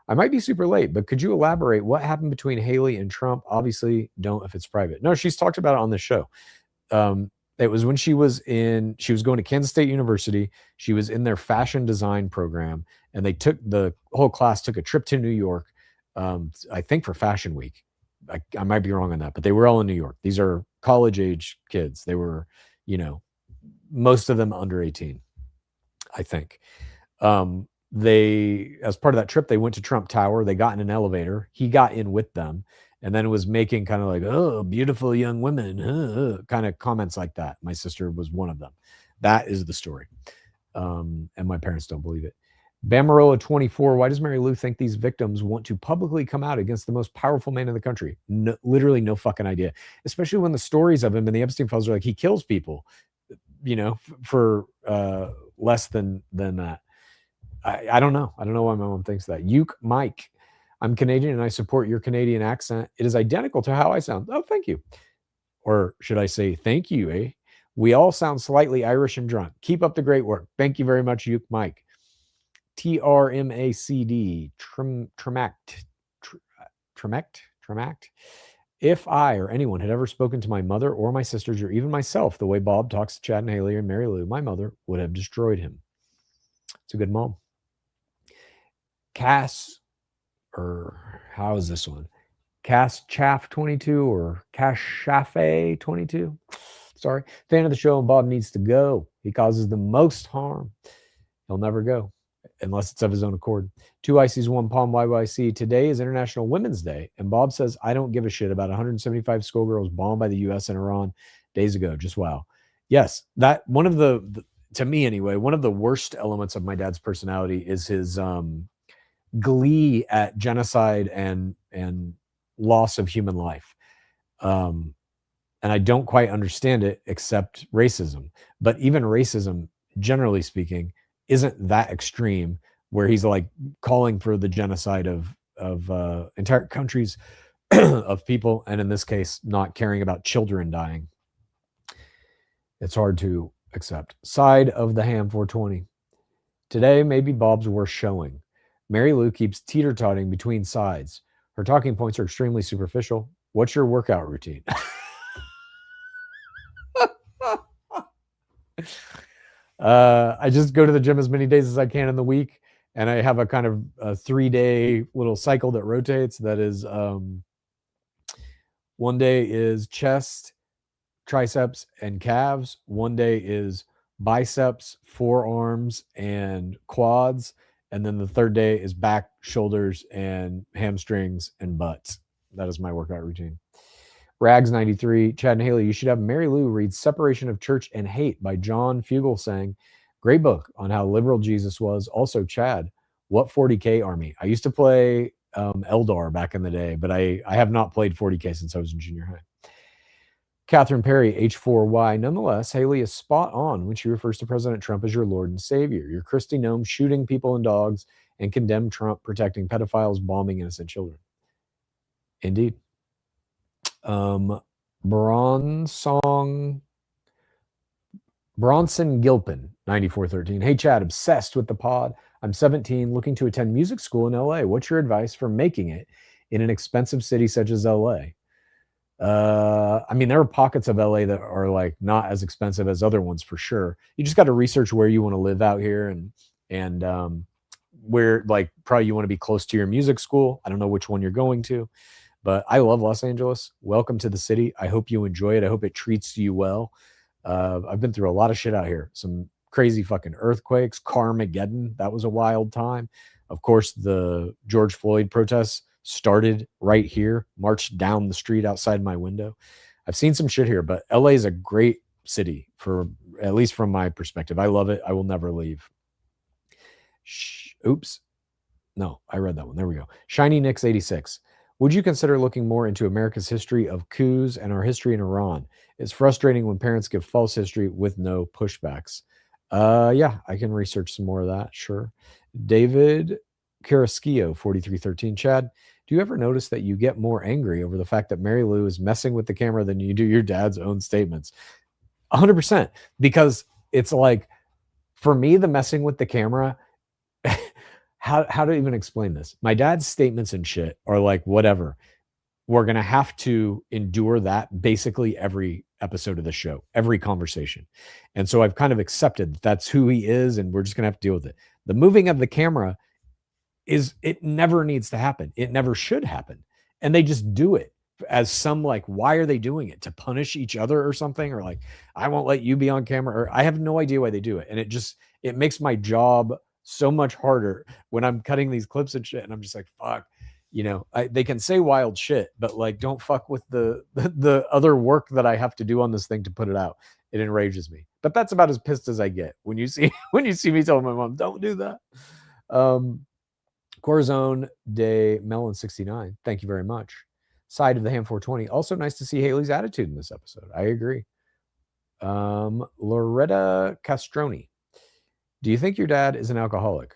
S1: I might be super late, but could you elaborate what happened between Haley and Trump? Obviously, don't if it's private. No, she's talked about it on the show. It was when she was going to Kansas State University. She was in their fashion design program, and the whole class took a trip to New York, I think for Fashion Week. I might be wrong on that, but they were all in New York. These are college age kids. They were, most of them under 18, I think. As part of that trip, they went to Trump Tower. They got in an elevator. He got in with them. And then was making kind of like, oh, beautiful young women, kind of comments like that. My sister was one of them. That is the story. And my parents don't believe it. Bamarola 24, why does Mary Lou think these victims want to publicly come out against the most powerful man in the country? No, literally no fucking idea. Especially when the stories of him in the Epstein files are like he kills people, for less than that. I don't know. I don't know why my mom thinks that. Uke Mike, I'm Canadian and I support your Canadian accent. It is identical to how I sound. Oh, thank you. Or should I say thank you, eh? We all sound slightly Irish and drunk. Keep up the great work. Thank you very much, Uke Mike. TRMACD, Tremact. If I or anyone had ever spoken to my mother or my sisters or even myself the way Bob talks to Chad and Haley and Mary Lou, my mother would have destroyed him. It's a good mom. Cass, or how is this one? Cass Chaff 22 or Cash Chafe 22. Sorry. Fan of the show, and Bob needs to go. He causes the most harm. He'll never go unless it's of his own accord. 2 ICs, 1 Palm YYC. Today is International Women's Day, and Bob says, I don't give a shit about 175 schoolgirls bombed by the U.S. and Iran days ago. Just wow. Yes, that one of the to me anyway, one of the worst elements of my dad's personality is his glee at genocide and loss of human life. And I don't quite understand it except racism. But even racism, generally speaking, isn't that extreme where he's like calling for the genocide of entire countries of people, and in this case, not caring about children dying. It's hard to accept. Side of the ham 420. Today, maybe Bob's worst showing. Mary Lou keeps teeter-totting between sides. Her talking points are extremely superficial. What's your workout routine? I just go to the gym as many days as I can in the week, and I have a kind of a 3-day little cycle that rotates. That is, one day is chest, triceps, and calves. One day is biceps, forearms, and quads. And then the third day is back, shoulders, and hamstrings and butts. That is my workout routine. Rags93, Chad and Haley, you should have Mary Lou read Separation of Church and Hate by John Fugelsang. Great book on how liberal Jesus was. Also, Chad, what 40K army? I used to play Eldar back in the day, but I have not played 40K since I was in junior high. Catherine Perry, H4Y. Nonetheless, Haley is spot on when she refers to President Trump as your Lord and Savior. Your Christy Gnome shooting people and dogs and condemn Trump protecting pedophiles, bombing innocent children. Indeed. Bronson Gilpin, 9413. Hey, Chad, obsessed with the pod. I'm 17, looking to attend music school in LA. What's your advice for making it in an expensive city such as LA? I mean, there are pockets of LA that are like not as expensive as other ones for sure. You just got to research where you want to live out here and where like probably you want to be close to your music school. I don't know which one you're going to, but I love Los Angeles. Welcome to the city. I hope you enjoy it. I hope it treats you well. I've been through a lot of shit out here. Some crazy fucking earthquakes, Carmageddon. That was a wild time. Of course, the George Floyd protests started right here, marched down the street outside my window. I've seen some shit here, but LA is a great city for, at least from my perspective. I love it. I will never leave. Oops. No, I read that one. There we go. Shiny Nix 86. Would you consider looking more into America's history of coups and our history in Iran? It's frustrating when parents give false history with no pushbacks. Yeah, I can research some more of that. Sure. David Carrasquillo, 4313. Chad, do you ever notice that you get more angry over the fact that Mary Lou is messing with the camera than you do your dad's own statements? 100%. Because it's like, for me, the messing with the camera, how to even explain this? My dad's statements and shit are like, whatever. We're going to have to endure that basically every episode of the show, every conversation. And so I've kind of accepted that that's who he is, and we're just going to have to deal with it. The moving of the camera it never needs to happen. It never should happen. And they just do it as some like, why are they doing it? To punish each other or something? Or like, I won't let you be on camera, or I have no idea why they do it. And it makes my job so much harder when I'm cutting these clips and shit. And I'm just like, fuck, they can say wild shit, but like, don't fuck with the other work that I have to do on this thing to put it out. It enrages me. But that's about as pissed as I get when you see me telling my mom, don't do that. Corazon de Melon 69, thank you very much. Side of the Ham 420. Also nice to see Haley's attitude in this episode. I agree. Loretta Castroni. Do you think your dad is an alcoholic?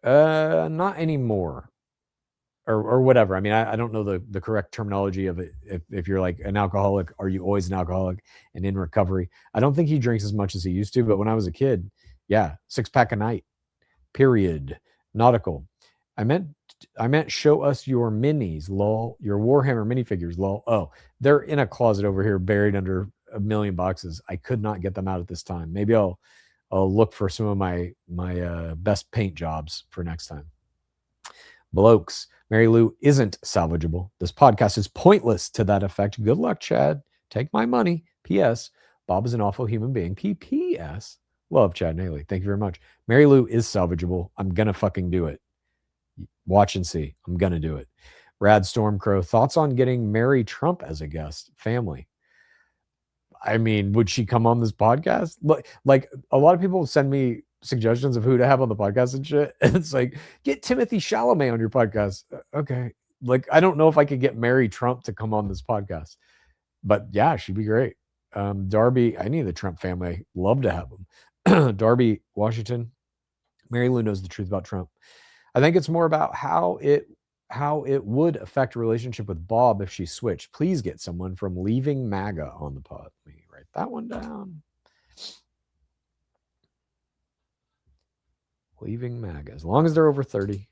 S1: Not anymore. Or whatever. I mean, I don't know the correct terminology of it. If you're like an alcoholic, are you always an alcoholic and in recovery? I don't think he drinks as much as he used to, but when I was a kid, yeah, 6-pack a night, period. Nautical. I meant show us your minis, lol. Your Warhammer minifigures, lol. Oh, they're in a closet over here, buried under a million boxes. I could not get them out at this time. Maybe I'll look for some of my best paint jobs for next time. Blokes. Mary Lou isn't salvageable. This podcast is pointless to that effect. Good luck, Chad. Take my money. P.S. Bob is an awful human being. P.P.S. Love, Chad and Haley. Thank you very much. Mary Lou is salvageable. I'm going to fucking do it. Watch and see. I'm going to do it. Rad Stormcrow. Thoughts on getting Mary Trump as a guest? Family. I mean, would she come on this podcast? Like a lot of people send me suggestions of who to have on the podcast and shit. And it's like, get Timothy Chalamet on your podcast. Okay. Like, I don't know if I could get Mary Trump to come on this podcast, but yeah, she'd be great. Darby, any of the Trump family, love to have them. Darby, Washington. Mary Lou knows the truth about Trump. I think it's more about how it would affect a relationship with Bob if she switched. Please get someone from Leaving MAGA on the pod. Let me write that one down. Leaving MAGA, as long as they're over 30.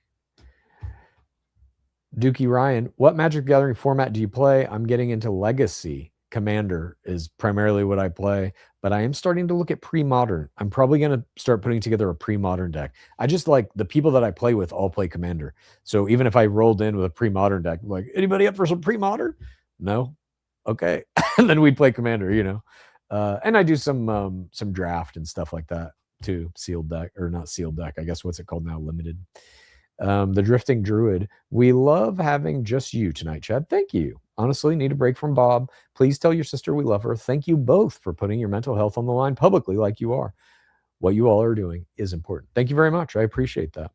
S1: Dookie Ryan, what Magic the Gathering format do you play? I'm getting into Legacy. Commander is primarily what I play, but I am starting to look at pre-modern. I'm probably going to start putting together a pre-modern deck. I just like the people that I play with all play Commander. So even if I rolled in with a pre-modern deck, I'm like, anybody up for some pre-modern? No. Okay. And then we'd play Commander, you know. And I do some draft and stuff like that too. Sealed deck, or not sealed deck. I guess what's it called now? Limited. The Drifting Druid. We love having just you tonight, Chad. Thank you. Honestly, need a break from Bob. Please tell your sister we love her. Thank you both for putting your mental health on the line publicly like you are. What you all are doing is important. Thank you very much. I appreciate that.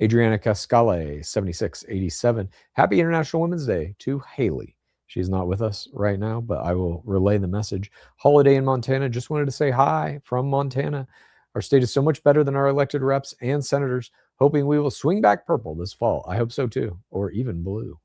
S1: Adriana Cascale, 7687. Happy International Women's Day to Haley. She's not with us right now, but I will relay the message. Holiday in Montana. Just wanted to say hi from Montana. Our state is so much better than our elected reps and senators. Hoping we will swing back purple this fall. I hope so too, or even blue.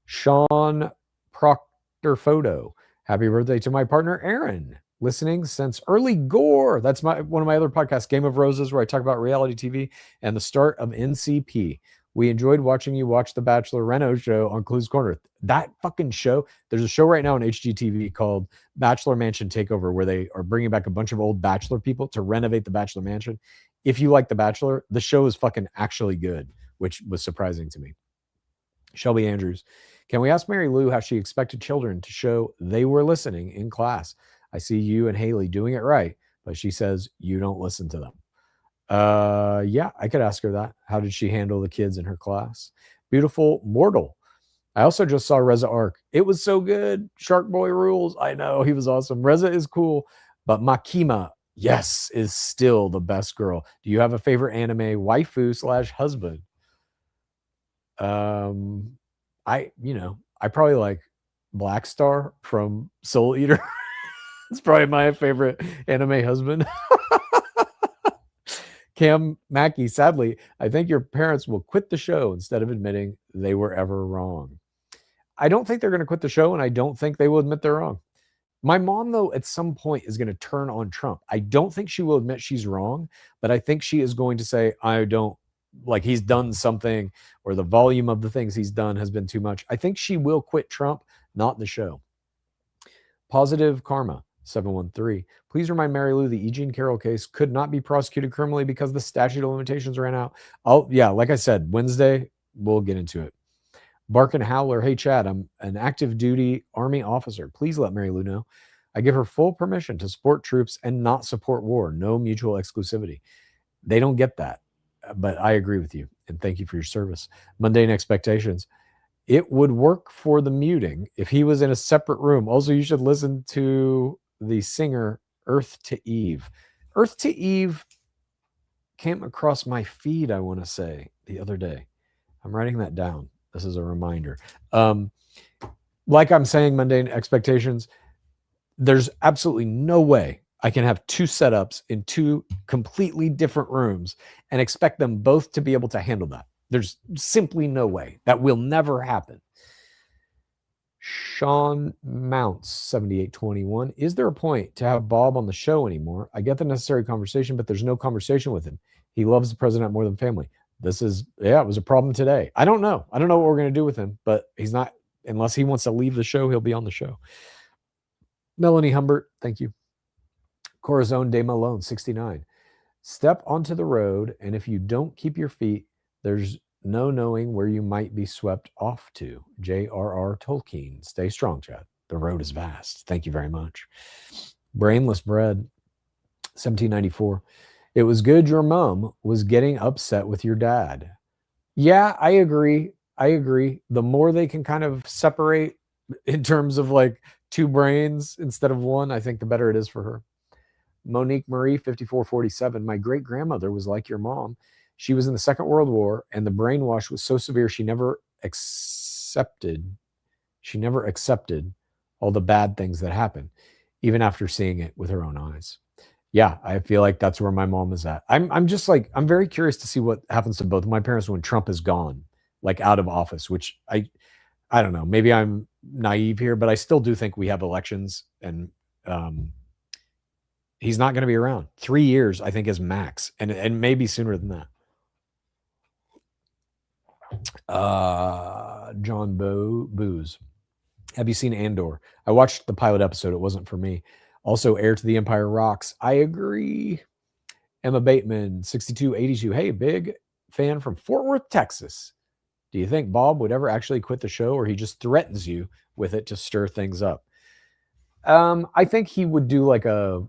S1: Sean Proctor Photo. Happy birthday to my partner, Aaron. Listening since early Gore. That's one of my other podcasts, Game of Roses, where I talk about reality TV and the start of NCP. We enjoyed watching you watch the Bachelor Reno show on Clues Corner. That fucking show. There's a show right now on HGTV called Bachelor Mansion Takeover, where they are bringing back a bunch of old Bachelor people to renovate the Bachelor Mansion. If you like The Bachelor, the show is fucking actually good, which was surprising to me. Shelby Andrews. Can we ask Mary Lou how she expected children to show they were listening in class? I see you and Haley doing it right, but she says you don't listen to them. Yeah, I could ask her that. How did she handle the kids in her class? Beautiful Mortal. I also just saw Reza Arc. It was so good. Shark Boy rules. I know, he was awesome. Reza is cool, but Makima, yes, is still the best girl. Do you have a favorite anime waifu / husband? I probably like Black Star from Soul Eater. It's probably my favorite anime husband. Cam Mackey, sadly, I think your parents will quit the show instead of admitting they were ever wrong. I don't think they're going to quit the show, and I don't think they will admit they're wrong. My mom, though, at some point is going to turn on Trump. I don't think she will admit she's wrong, but I think she is going to say, I don't, like, he's done something, or the volume of the things he's done has been too much. I think she will quit Trump, not the show. Positive Karma, 713. Please remind Mary Lou the E. Jean Carroll case could not be prosecuted criminally because the statute of limitations ran out. Yeah, like I said, Wednesday, we'll get into it. Barkin Howler, hey Chad, I'm an active duty Army officer. Please let Mary Lou know. I give her full permission to support troops and not support war. No mutual exclusivity. They don't get that, but I agree with you, and thank you for your service. Mundane expectations. It would work for the muting if he was in a separate room. Also, you should listen to the singer Earth to Eve. Earth to Eve came across my feed, I want to say, the other day. I'm writing that down. This is a reminder. Like I'm saying, mundane expectations, there's absolutely no way I can have two setups in two completely different rooms and expect them both to be able to handle that. There's simply no way. That will never happen. Sean Mounts, 7821. Is there a point to have Bob on the show anymore? I get the necessary conversation, but there's no conversation with him. He loves the president more than family. This is, it was a problem today. I don't know. I don't know what we're going to do with him, but he's not, unless he wants to leave the show, he'll be on the show. Melanie Humbert, thank you. Corazon de Malone, 69. Step onto the road, and if you don't keep your feet, there's no knowing where you might be swept off to. J.R.R. Tolkien. Stay strong, Chad. The road is vast. Thank you very much. Brainless Bread, 1794. It was good your mom was getting upset with your dad. Yeah, I agree. The more they can kind of separate in terms of like two brains instead of one, I think the better it is for her. Monique Marie, 5447. My great grandmother was like your mom. She was in the Second World War, and the brainwash was so severe she never accepted all the bad things that happened, even after seeing it with her own eyes. Yeah, I feel like that's where my mom is at. I'm just like, I'm very curious to see what happens to both of my parents when Trump is gone, like out of office, which I don't know. Maybe I'm naive here, but I still do think we have elections, and he's not going to be around. 3 years, I think, is max, and maybe sooner than that. John Booze. Have you seen Andor? I watched the pilot episode. It wasn't for me. Also, Heir to the Empire rocks. I agree. Emma Bateman, 6282. Hey, big fan from Fort Worth, Texas. Do you think Bob would ever actually quit the show, or he just threatens you with it to stir things up? I think he would do like a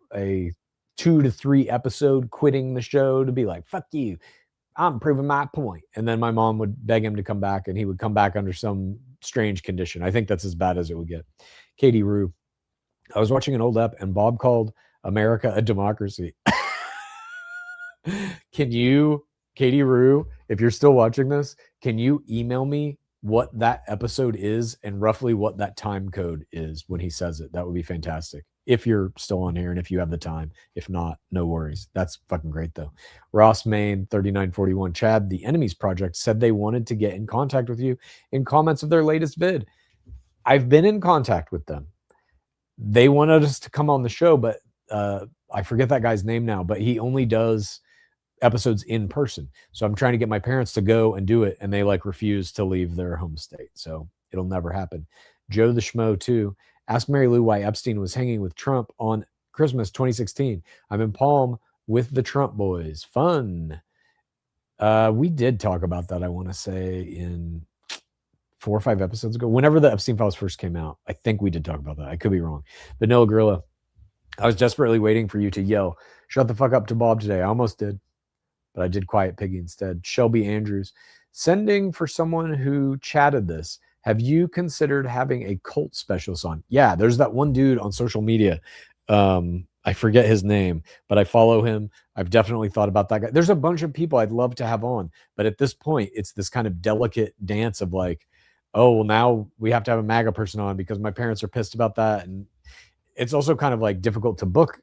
S1: 2 to 3 episode quitting the show to be like, fuck you, I'm proving my point. And then my mom would beg him to come back, and he would come back under some strange condition. I think that's as bad as it would get. Katie Rue. I was watching an old ep, and Bob called America a democracy. Can you, Katie Rue, if you're still watching this, can you email me what that episode is and roughly what that time code is when he says it? That would be fantastic. If you're still on here and if you have the time. If not, no worries. That's fucking great, though. Ross Main, 3941. Chad, the Enemies Project said they wanted to get in contact with you in comments of their latest vid. I've been in contact with them. They wanted us to come on the show, but I forget that guy's name now, but he only does episodes in person. So I'm trying to get my parents to go and do it, and they like refuse to leave their home state. So it'll never happen. Joe the Schmo, too. Ask Mary Lou why Epstein was hanging with Trump on Christmas 2016. I'm in Palm with the Trump boys. Fun. We did talk about that, I want to say, in 4 or 5 episodes ago. Whenever the Epstein Files first came out, I think we did talk about that. I could be wrong. Vanilla Gorilla. I was desperately waiting for you to yell, shut the fuck up to Bob today. I almost did, but I did Quiet Piggy instead. Shelby Andrews. Sending for someone who chatted this. Have you considered having a cult specialist on? Yeah, there's that one dude on social media. I forget his name, but I follow him. I've definitely thought about that guy. There's a bunch of people I'd love to have on, but at this point, it's this kind of delicate dance of like, oh, well, now we have to have a MAGA person on because my parents are pissed about that. And it's also kind of like difficult to book.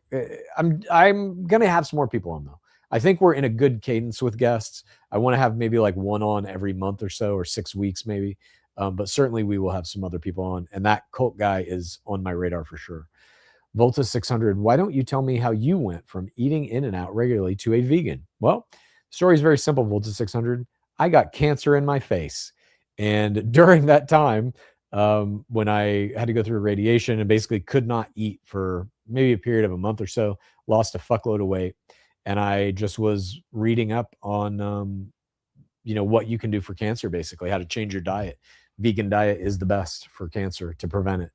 S1: I'm going to have some more people on, though. I think we're in a good cadence with guests. I want to have maybe like one on every month or so, or 6 weeks maybe. But certainly we will have some other people on. And that cult guy is on my radar for sure. Volta 600. Why don't you tell me how you went from eating In-N-Out regularly to a vegan? Well, the story is very simple, Volta 600. I got cancer in my face. And during that time, when I had to go through radiation and basically could not eat for maybe a period of a month or so, lost a fuckload of weight. And I just was reading up on, what you can do for cancer, basically, how to change your diet. Vegan diet is the best for cancer to prevent it.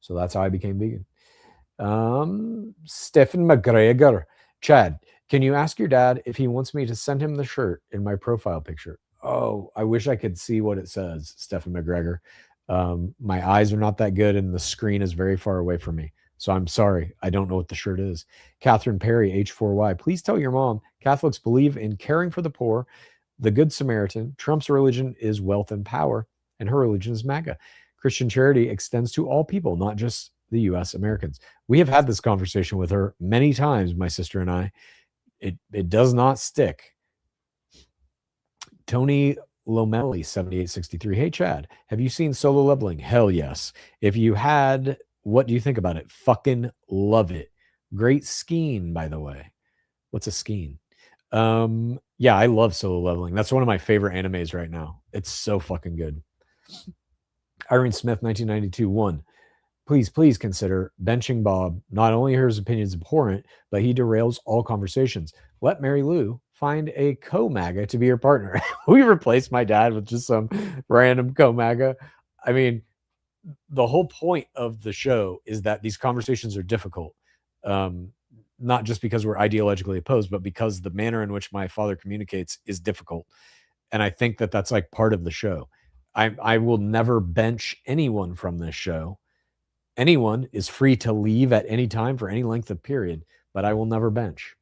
S1: So that's how I became vegan. Stephen McGregor. Chad, can you ask your dad if he wants me to send him the shirt in my profile picture? Oh, I wish I could see what it says, Stephen McGregor. My eyes are not that good, and the screen is very far away from me. So I'm sorry. I don't know what the shirt is. Catherine Perry, H4Y. Please tell your mom Catholics believe in caring for the poor, the Good Samaritan. Trump's religion is wealth and power, and her religion is MAGA. Christian charity extends to all people, not just the US Americans. We have had this conversation with her many times, my sister and I. It does not stick. Tony Lomelli, 7863. Hey, Chad, have you seen Solo Leveling? Hell yes. If you had, what do you think about it? Fucking love it. Great skein, by the way. What's a skein? Yeah, I love Solo Leveling. That's one of my favorite animes right now. It's so fucking good. Irene Smith, 1992. 1. Please consider benching Bob. Not only are his opinions abhorrent, but he derails all conversations. Let Mary Lou find a co-MAGA to be your partner. We replaced my dad with just some random co-MAGA. I mean, the whole point of the show is that these conversations are difficult. Not just because we're ideologically opposed, but because the manner in which my father communicates is difficult. And I think that that's like part of the show. I will never bench anyone from this show. Anyone is free to leave at any time for any length of period, but I will never bench.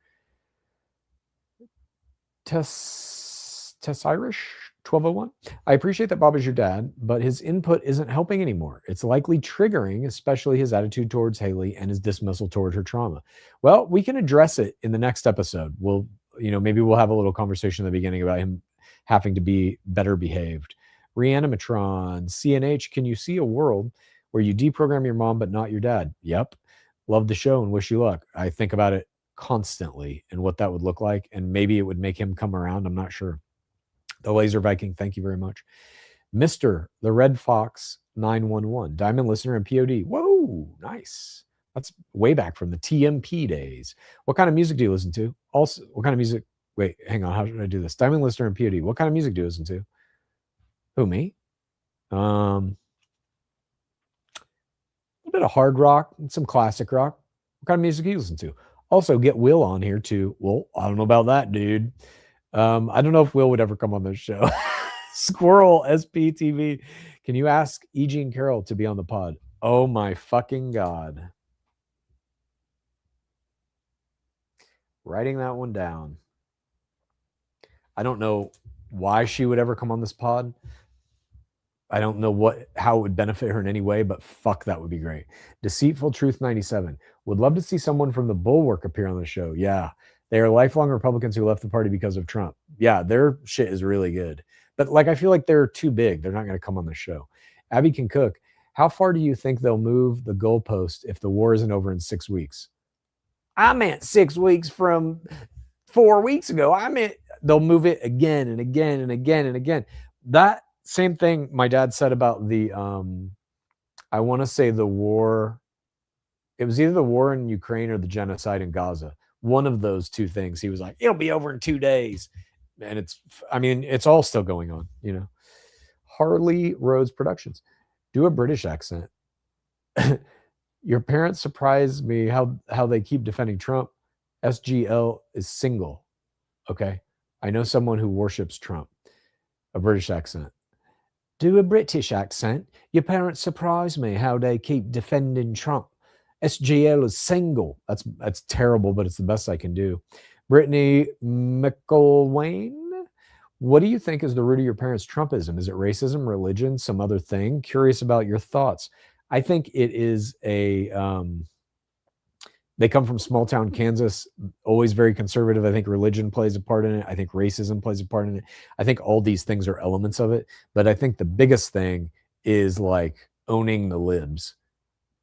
S1: Tess Irish 1201. I appreciate that Bob is your dad, but his input isn't helping anymore. It's likely triggering, especially his attitude towards Haley and his dismissal toward her trauma. Well, we can address it in the next episode. Maybe we'll have a little conversation in the beginning about him having to be better behaved. Reanimatron, CNH, can you see a world where you deprogram your mom but not your dad? Yep. Love the show and wish you luck. I think about it constantly and what that would look like, and maybe it would make him come around. I'm not sure. The Laser Viking, thank you very much. Mr. The Red Fox 911, Diamond Listener and POD. Whoa, nice. That's way back from the TMP days. What kind of music do you listen to? Also, what kind of music? Wait, hang on. How should I do this? Diamond Listener and POD. What kind of music do you listen to? Who, me? A bit of hard rock and some classic rock. What kind of music do you listen to? Also, get Will on here too. Well, I don't know about that, dude. I don't know if Will would ever come on this show. Squirrel SPTV. Can you ask E.G. and Carol to be on the pod? Oh my fucking God. Writing that one down. I don't know why she would ever come on this pod. I don't know how it would benefit her in any way, but fuck, that would be great. Deceitful Truth 97. Would love to see someone from the Bulwark appear on the show. Yeah. They are lifelong Republicans who left the party because of Trump. Yeah, their shit is really good. But I feel like they're too big. They're not going to come on the show. Abby can cook. How far do you think they'll move the goalpost if the war isn't over in 6 weeks? I meant 6 weeks from 4 weeks ago. I meant they'll move it again and again and again and again. That same thing my dad said about the, I want to say the war. It was either the war in Ukraine or the genocide in Gaza. One of those two things. He was like, it'll be over in 2 days. And it's all still going on, Harley Rhodes Productions. Do a British accent. Your parents surprise me how they keep defending Trump. SGL is single. Okay. I know someone who worships Trump. A British accent. Do a British accent. Your parents surprise me how they keep defending Trump. SGL is single. That's terrible, but it's the best I can do. Brittany McElwain. What do you think is the root of your parents' Trumpism? Is it racism, religion, some other thing? Curious about your thoughts. I think it is they come from small town Kansas, always very conservative. I think religion plays a part in it. I think racism plays a part in it. I think all these things are elements of it. But I think the biggest thing is owning the libs.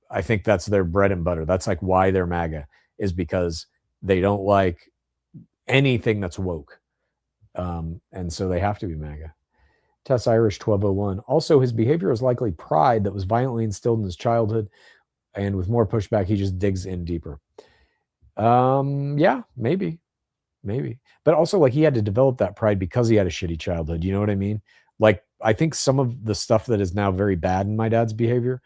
S1: I think that's their bread and butter. That's why they're MAGA, is because they don't like anything that's woke. And so they have to be MAGA. Tess Irish 1201. Also, his behavior is likely pride that was violently instilled in his childhood. And with more pushback, he just digs in deeper. Yeah, maybe. But also, he had to develop that pride because he had a shitty childhood. You know what I mean? I think some of the stuff that is now very bad in my dad's behavior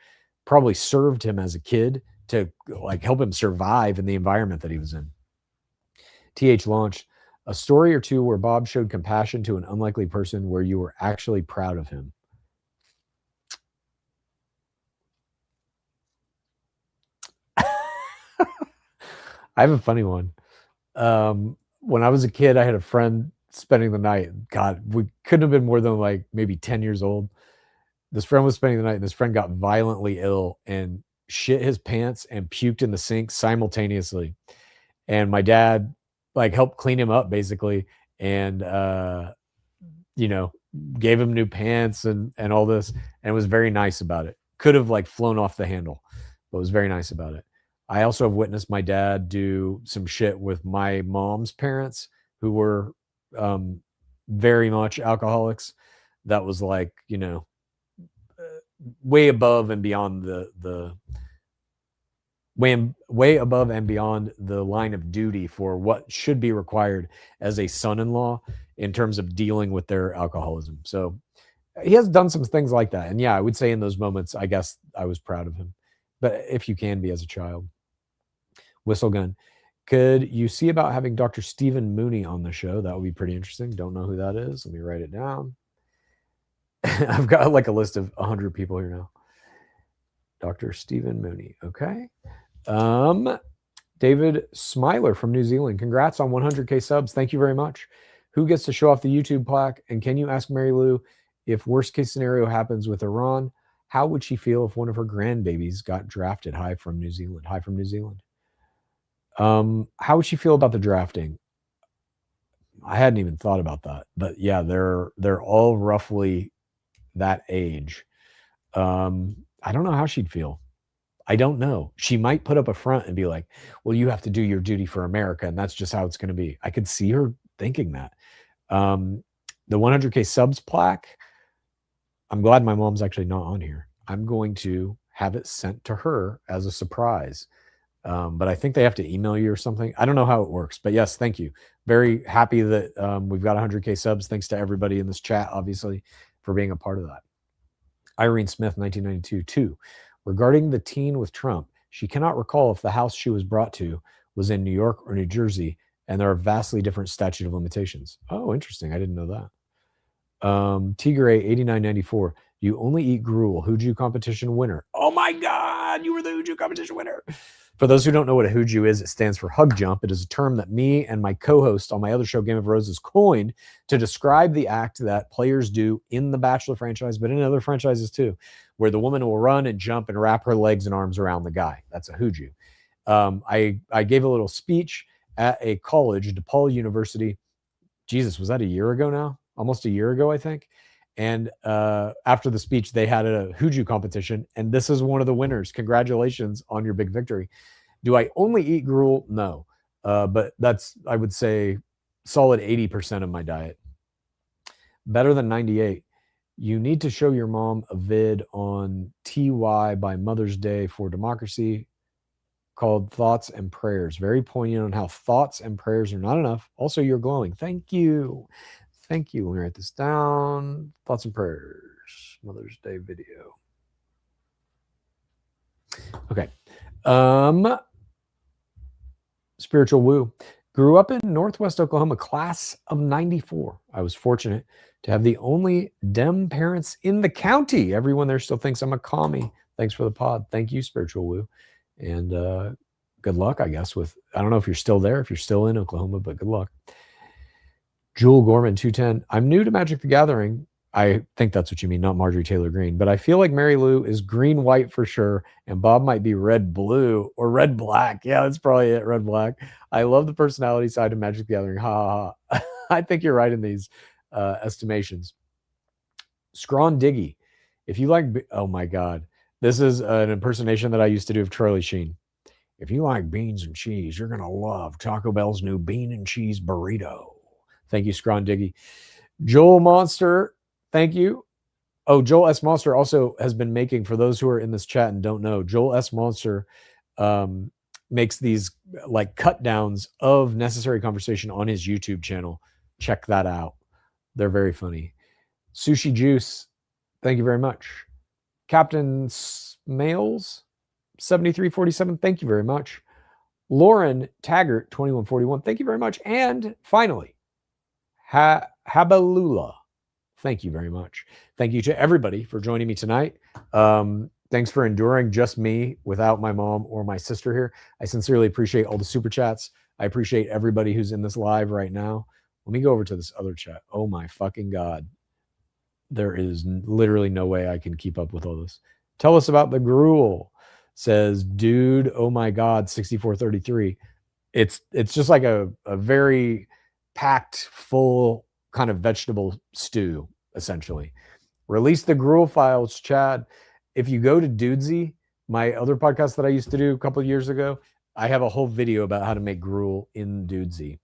S1: probably served him as a kid to help him survive in the environment that he was in. TH launched a story or two where Bob showed compassion to an unlikely person where you were actually proud of him. I have a funny one. When I was a kid, I had a friend spending the night. God, we couldn't have been more than like maybe 10 years old. This friend was spending the night, and this friend got violently ill and shit his pants and puked in the sink simultaneously. And my dad like helped clean him up basically, and you know, gave him new pants and all this, and was very nice about it. Could have like flown off the handle, but was very nice about it. I also have witnessed my dad do some shit with my mom's parents who were um, very much alcoholics. That was like, way above and beyond the way above and beyond the line of duty for what should be required as a son-in-law in terms of dealing with their alcoholism. So he has done some things like that. And yeah, I would say in those moments, I guess I was proud of him. But if you can be as a child. Whistle gun. Could you see about having Dr. Stephen Mooney on the show? That would be pretty interesting. Don't know who that is. Let me write it down. I've got like a list of 100 people here now. Dr. Stephen Mooney. Okay. David Smiler from New Zealand. Congrats on 100K subs. Thank you very much. Who gets to show off the YouTube plaque? And can you ask Mary Lou if worst case scenario happens with Iran, how would she feel if one of her grandbabies got drafted high from New Zealand? How would she feel about the drafting? I hadn't even thought about that, but yeah, they're all roughly that age. I don't know how she'd feel. I don't know. She might put up a front and be like, well, you have to do your duty for America, and that's just how it's going to be. I could see her thinking that. The 100K subs plaque, I'm glad my mom's actually not on here. I'm going to have it sent to her as a surprise. But I think they have to email you or something. I don't know how it works, but yes, thank you. Very happy that we've got 100K subs. Thanks to everybody in this chat, obviously, for being a part of that. Irene Smith, 1992, 2. Regarding the teen with Trump, she cannot recall if the house she was brought to was in New York or New Jersey, and there are vastly different statute of limitations. Oh, interesting. I didn't know that. Tigray, 8994. You only eat gruel. Huju competition winner. Oh my God, you were the Huju competition winner. For those who don't know what a Huju is, it stands for hug jump. It is a term that me and my co-host on my other show, Game of Roses, coined to describe the act that players do in the Bachelor franchise, but in other franchises too, where the woman will run and jump and wrap her legs and arms around the guy. That's a Huju. I gave a little speech at a college, DePaul University. Jesus, was that a year ago now? Almost a year ago, I think. And after the speech, they had a Huju competition, and this is one of the winners. Congratulations on your big victory. Do I only eat gruel? No. But that's, I would say, solid 80% of my diet. Better than 98. You need to show your mom a vid on TY by Mother's Day for Democracy called Thoughts and Prayers. Very poignant on how thoughts and prayers are not enough. Also, you're glowing. Thank you. Thank you. Let me write this down. Thoughts and prayers. Mother's Day video. Okay. Spiritual Woo. Grew up in Northwest Oklahoma, class of 94. I was fortunate to have the only Dem parents in the county. Everyone there still thinks I'm a commie. Thanks for the pod. Thank you, Spiritual Woo. And good luck, I guess, with, I don't know if you're still there, if you're still in Oklahoma, but good luck. Jewel Gorman, 210. I'm new to Magic the Gathering. I think that's what you mean, not Marjorie Taylor Greene. But I feel like Mary Lou is green-white for sure, and Bob might be red-blue or red-black. Yeah, that's probably it, red-black. I love the personality side of Magic the Gathering. Ha, ha, ha. I think you're right in these estimations. Scrawn Diggy. If you like, oh my God. This is an impersonation that I used to do of Charlie Sheen. If you like beans and cheese, you're going to love Taco Bell's new bean and cheese burrito. Thank you, Scrawn Diggy. Joel Monster, thank you. Oh, Joel S. Monster also has been making, for those who are in this chat and don't know, Joel S. Monster makes these like cut downs of Necessary Conversation on his YouTube channel. Check that out. They're very funny. Sushi Juice, thank you very much. Captain Smales, 7347, thank you very much. Lauren Taggart, 2141, thank you very much. And finally, Habalula. Thank you very much. Thank you to everybody for joining me tonight. Thanks for enduring just me without my mom or my sister here. I sincerely appreciate all the super chats. I appreciate everybody who's in this live right now. Let me go over to this other chat. Oh my fucking God. There is literally no way I can keep up with all this. Tell us about the gruel. Says, dude, oh my God, 6433. It's just like a very packed, full kind of vegetable stew, essentially. Release the gruel files, Chad. If you go to Dudesy, my other podcast that I used to do a couple of years ago, I have a whole video about how to make gruel in Dudesy.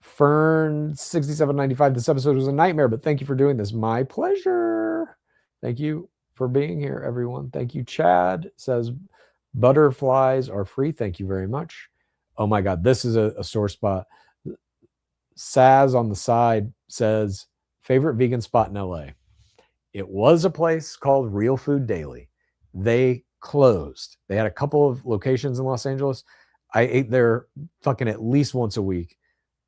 S1: Fern 6795. This episode was a nightmare, but thank you for doing this. My pleasure. Thank you for being here, everyone. Thank you. Chad says butterflies are free. Thank you very much. Oh my God, this is a sore spot. Saz on the side says favorite vegan spot in LA. It was a place called Real Food Daily. They closed. They had a couple of locations in Los Angeles. I ate there fucking at least once a week.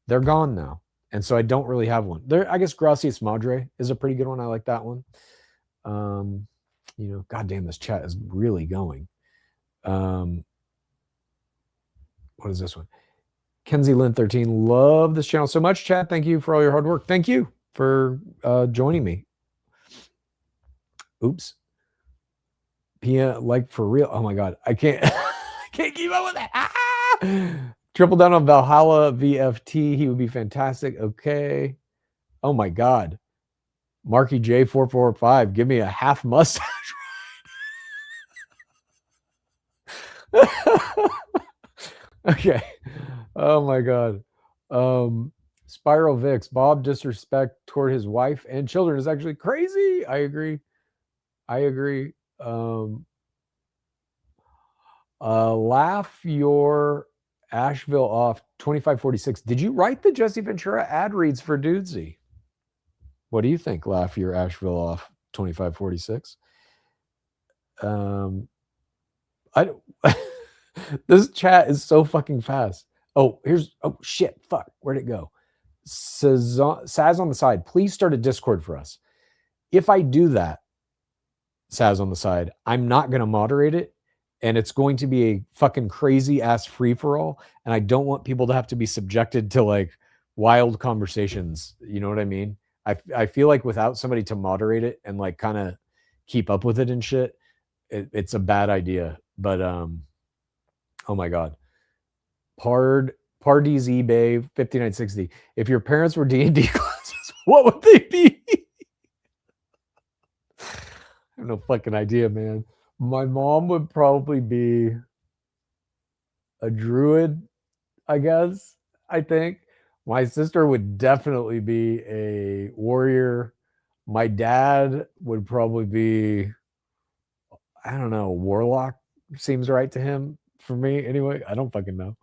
S1: They're gone now. And so I don't really have one. There, I guess Gracias Madre is a pretty good one. I like that one. Goddamn, this chat is really going. What is this one? Kenzie Lynn 13. Love this channel so much, Chad. Thank you for all your hard work. Thank you for joining me. Oops. Pia, like for real. Oh my God. I can't I can't keep up with that. Triple down on Valhalla VFT. He would be fantastic. Okay. Oh my God. Marky J445. Give me a half mustache. Okay. Oh my God. Spiral Vix. Bob disrespect toward his wife and children is actually crazy. I agree. Laugh your Asheville off 2546. Did you write the Jesse Ventura ad reads for Dudesy? What do you think? Laugh your Asheville off 2546. I this chat is so fucking fast. Oh shit, fuck, where'd it go? Saz on the side, please start a Discord for us. If I do that, Saz on the side, I'm not going to moderate it, and it's going to be a fucking crazy ass free for all, and I don't want people to have to be subjected to like wild conversations. You know what I mean? I feel like without somebody to moderate it and like kind of keep up with it and shit, it's a bad idea. But oh my God. Pardy's eBay 5960. If your parents were D&D classes, what would they be? I have no fucking idea, man. My mom would probably be a druid, I guess. I think. My sister would definitely be a warrior. My dad would probably be, I don't know, warlock seems right to him for me anyway. I don't fucking know.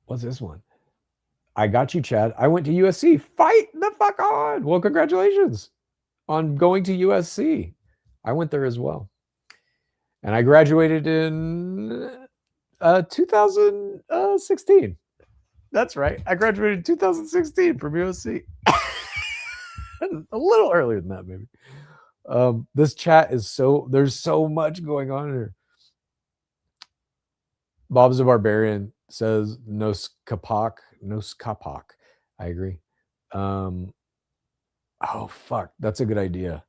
S1: What's this one? I got you, Chad. I went to USC. Fight the fuck on. Well, congratulations on going to USC. I went there as well. And I graduated in 2016. That's right. I graduated in 2016 from USC. A little earlier than that, maybe. This chat is there's so much going on here. Bob's a Barbarian says Nos Kapak. I agree. Oh fuck, that's a good idea.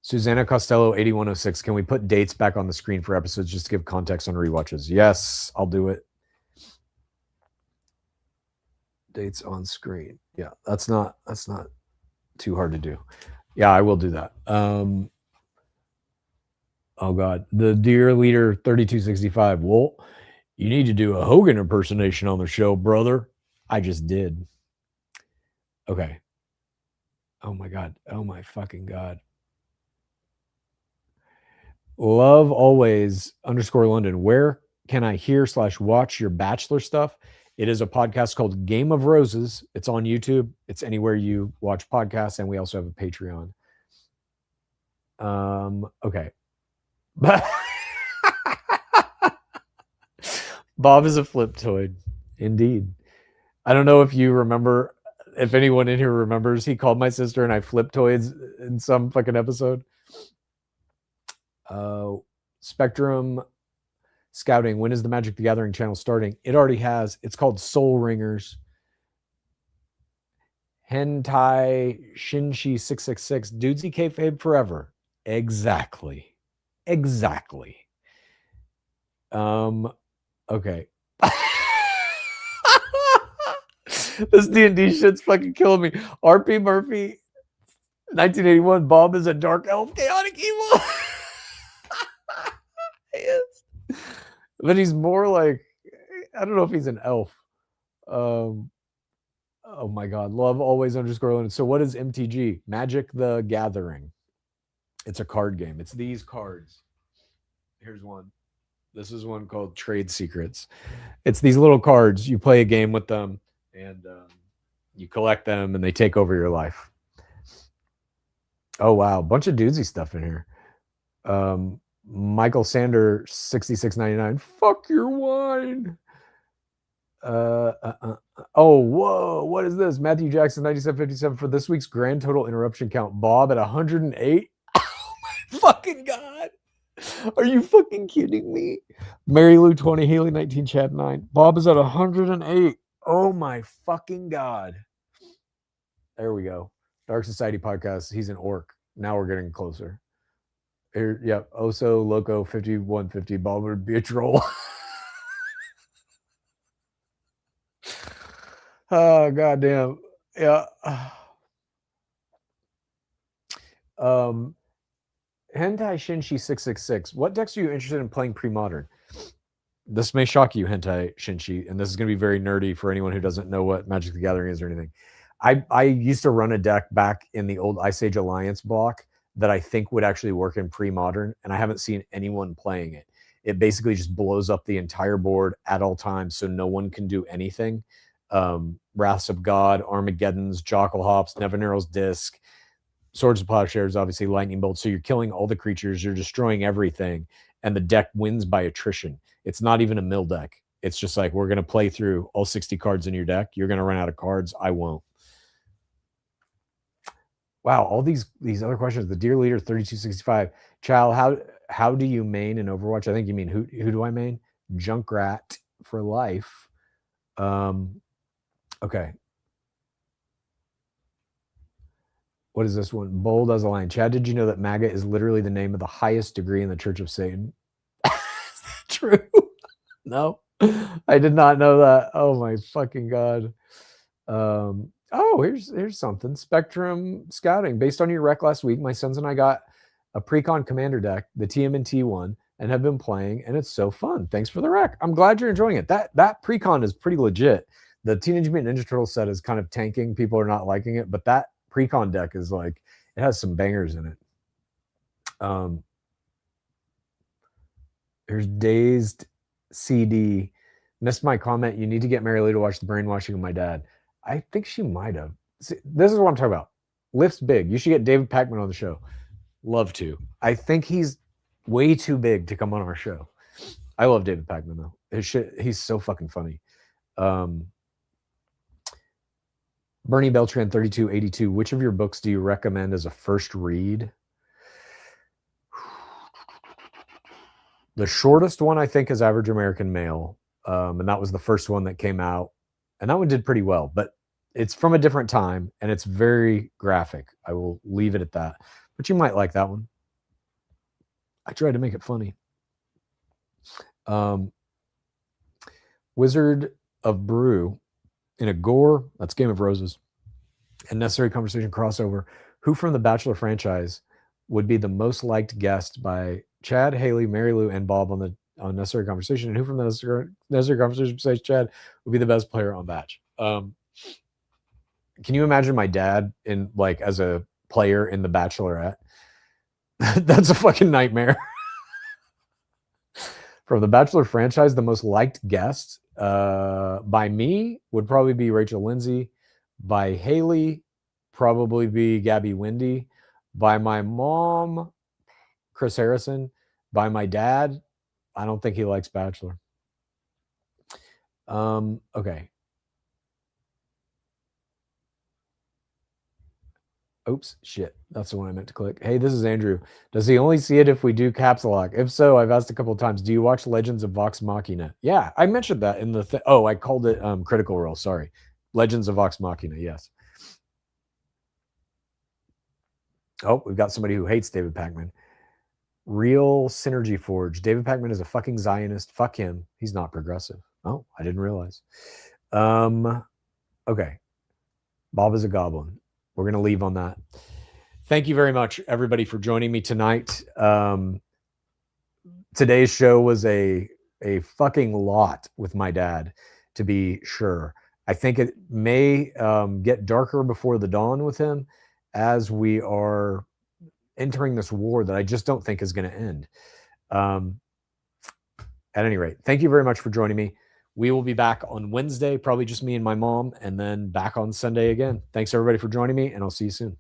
S1: Susanna Costello 8106. Can we put dates back on the screen for episodes just to give context on rewatches? Yes, I'll do it. Dates on screen. Yeah, that's not too hard to do. Yeah, I will do that. Oh God, the Dear Leader 3265. Well, you need to do a Hogan impersonation on the show, brother. I just did. Okay. Oh my God. Oh my fucking God. Love always _London. Where can I hear/watch your Bachelor stuff? It is a podcast called Game of Roses. It's on YouTube. It's anywhere you watch podcasts, and we also have a Patreon. Okay. Bob is a flip toy. Indeed. I don't know if you remember If anyone in here remembers, he called my sister and I flipped toys in some fucking episode. Spectrum Scouting, when is the Magic the Gathering channel starting? It already has. It's called Soul Ringers. Hentai Shinshi 666. Dudesy kayfabe forever. Exactly. Okay. This D&D shit's fucking killing me. RP Murphy, 1981. Bob is a dark elf chaotic evil. He is. But he's more like, I don't know if he's an elf. Oh my God. Love always _. So what is MTG? Magic the Gathering. It's a card game. It's these cards. Here's one. This is one called Trade Secrets. It's these little cards. You play a game with them and you collect them and they take over your life. Oh, wow. Bunch of doozy stuff in here. Michael Sander, 66.99. Fuck your wine. Oh, whoa. What is this? Matthew Jackson, 97.57 for this week's grand total interruption count. Bob at 108. Oh my fucking God. Are you fucking kidding me? Mary Lou 20, Haley 19, Chad 9. Bob is at 108. Oh my fucking God. There we go. Dark Society podcast. He's an orc. Now we're getting closer. Here, yep. Oso Loco 5150. Bob would be a troll. Oh goddamn. Yeah. Hentai Shinshi 666. What decks are you interested in playing pre-modern? This may shock you, Hentai Shinshi, and this is going to be very nerdy for anyone who doesn't know what Magic the Gathering is or anything. I used to run a deck back in the old Ice Age Alliance block that I think would actually work in pre-modern, and I haven't seen anyone playing it. It basically just blows up the entire board at all times, so no one can do anything. Wraths of God, Armageddons, Jockle Hops, Nevinyrral's Disc, Swords of Plowshares, obviously Lightning Bolt. So you're killing all the creatures, you're destroying everything, and the deck wins by attrition. It's not even a mill deck. It's just like, we're going to play through all 60 cards in your deck. You're going to run out of cards. I won't. Wow, all these other questions. The Dear Leader 3265. Chow, how do you main in Overwatch? I think you mean who do I main? Junkrat for life. Okay. What is this one? Bold as a lion. Chad, did you know that MAGA is literally the name of the highest degree in the Church of Satan? Is that true? No, I did not know that. Oh my fucking God. Oh, here's something. Spectrum Scouting. Based on your rec last week, my sons and I got a Precon Commander deck, the TMNT one, and have been playing, and it's so fun. Thanks for the rec. I'm glad you're enjoying it. That Precon is pretty legit. The Teenage Mutant Ninja Turtle set is kind of tanking. People are not liking it, but that Precon deck is like, it has some bangers in it. There's Dazed CD. Missed my comment. You need to get Mary Lou to watch The Brainwashing of My Dad. I think she might have. See, this is what I'm talking about. Lift's big. You should get David Packman on the show. Love to. I think he's way too big to come on our show. I love David Packman though. He's so fucking funny. Bernie Beltran 3282. Which of your books do you recommend as a first read? The shortest one I think is Average American Male, and that was the first one that came out, and that one did pretty well. But it's from a different time, and it's very graphic. I will leave it at that. But you might like that one. I tried to make it funny. Wizard of Brew in a Gore. That's Game of Roses. And Necessary Conversation crossover. Who from the Bachelor franchise would be the most liked guest by Chad, Haley, Mary Lou, and Bob on Necessary Conversation? And who from the Necessary Conversation besides Chad would be the best player on Batch? Can you imagine my dad in like as a player in the Bachelorette? That's a fucking nightmare. From the Bachelor franchise, the most liked guest by me would probably be Rachel Lindsay. By Haley, probably be Gabby Windy. By my mom, Chris Harrison. By my dad, I don't think he likes Bachelor. Okay. Oops, shit. That's the one I meant to click. Hey, this is Andrew. Does he only see it if we do caps lock? If so, I've asked a couple of times. Do you watch Legends of Vox Machina? Yeah, I mentioned that in the oh, I called it Critical Role. Sorry. Legends of Vox Machina, yes. Oh, we've got somebody who hates David Pakman. Real Synergy Forge. David Pakman is a fucking Zionist. Fuck him. He's not progressive. Oh, I didn't realize. Okay. Bob is a goblin. We're going to leave on that. Thank you very much, everybody, for joining me tonight. Today's show was a fucking lot with my dad, to be sure. I think it may get darker before the dawn with him as we are entering this war that I just don't think is going to end. At any rate, thank you very much for joining me. We will be back on Wednesday, probably just me and my mom, and then back on Sunday again. Thanks, everybody, for joining me, and I'll see you soon.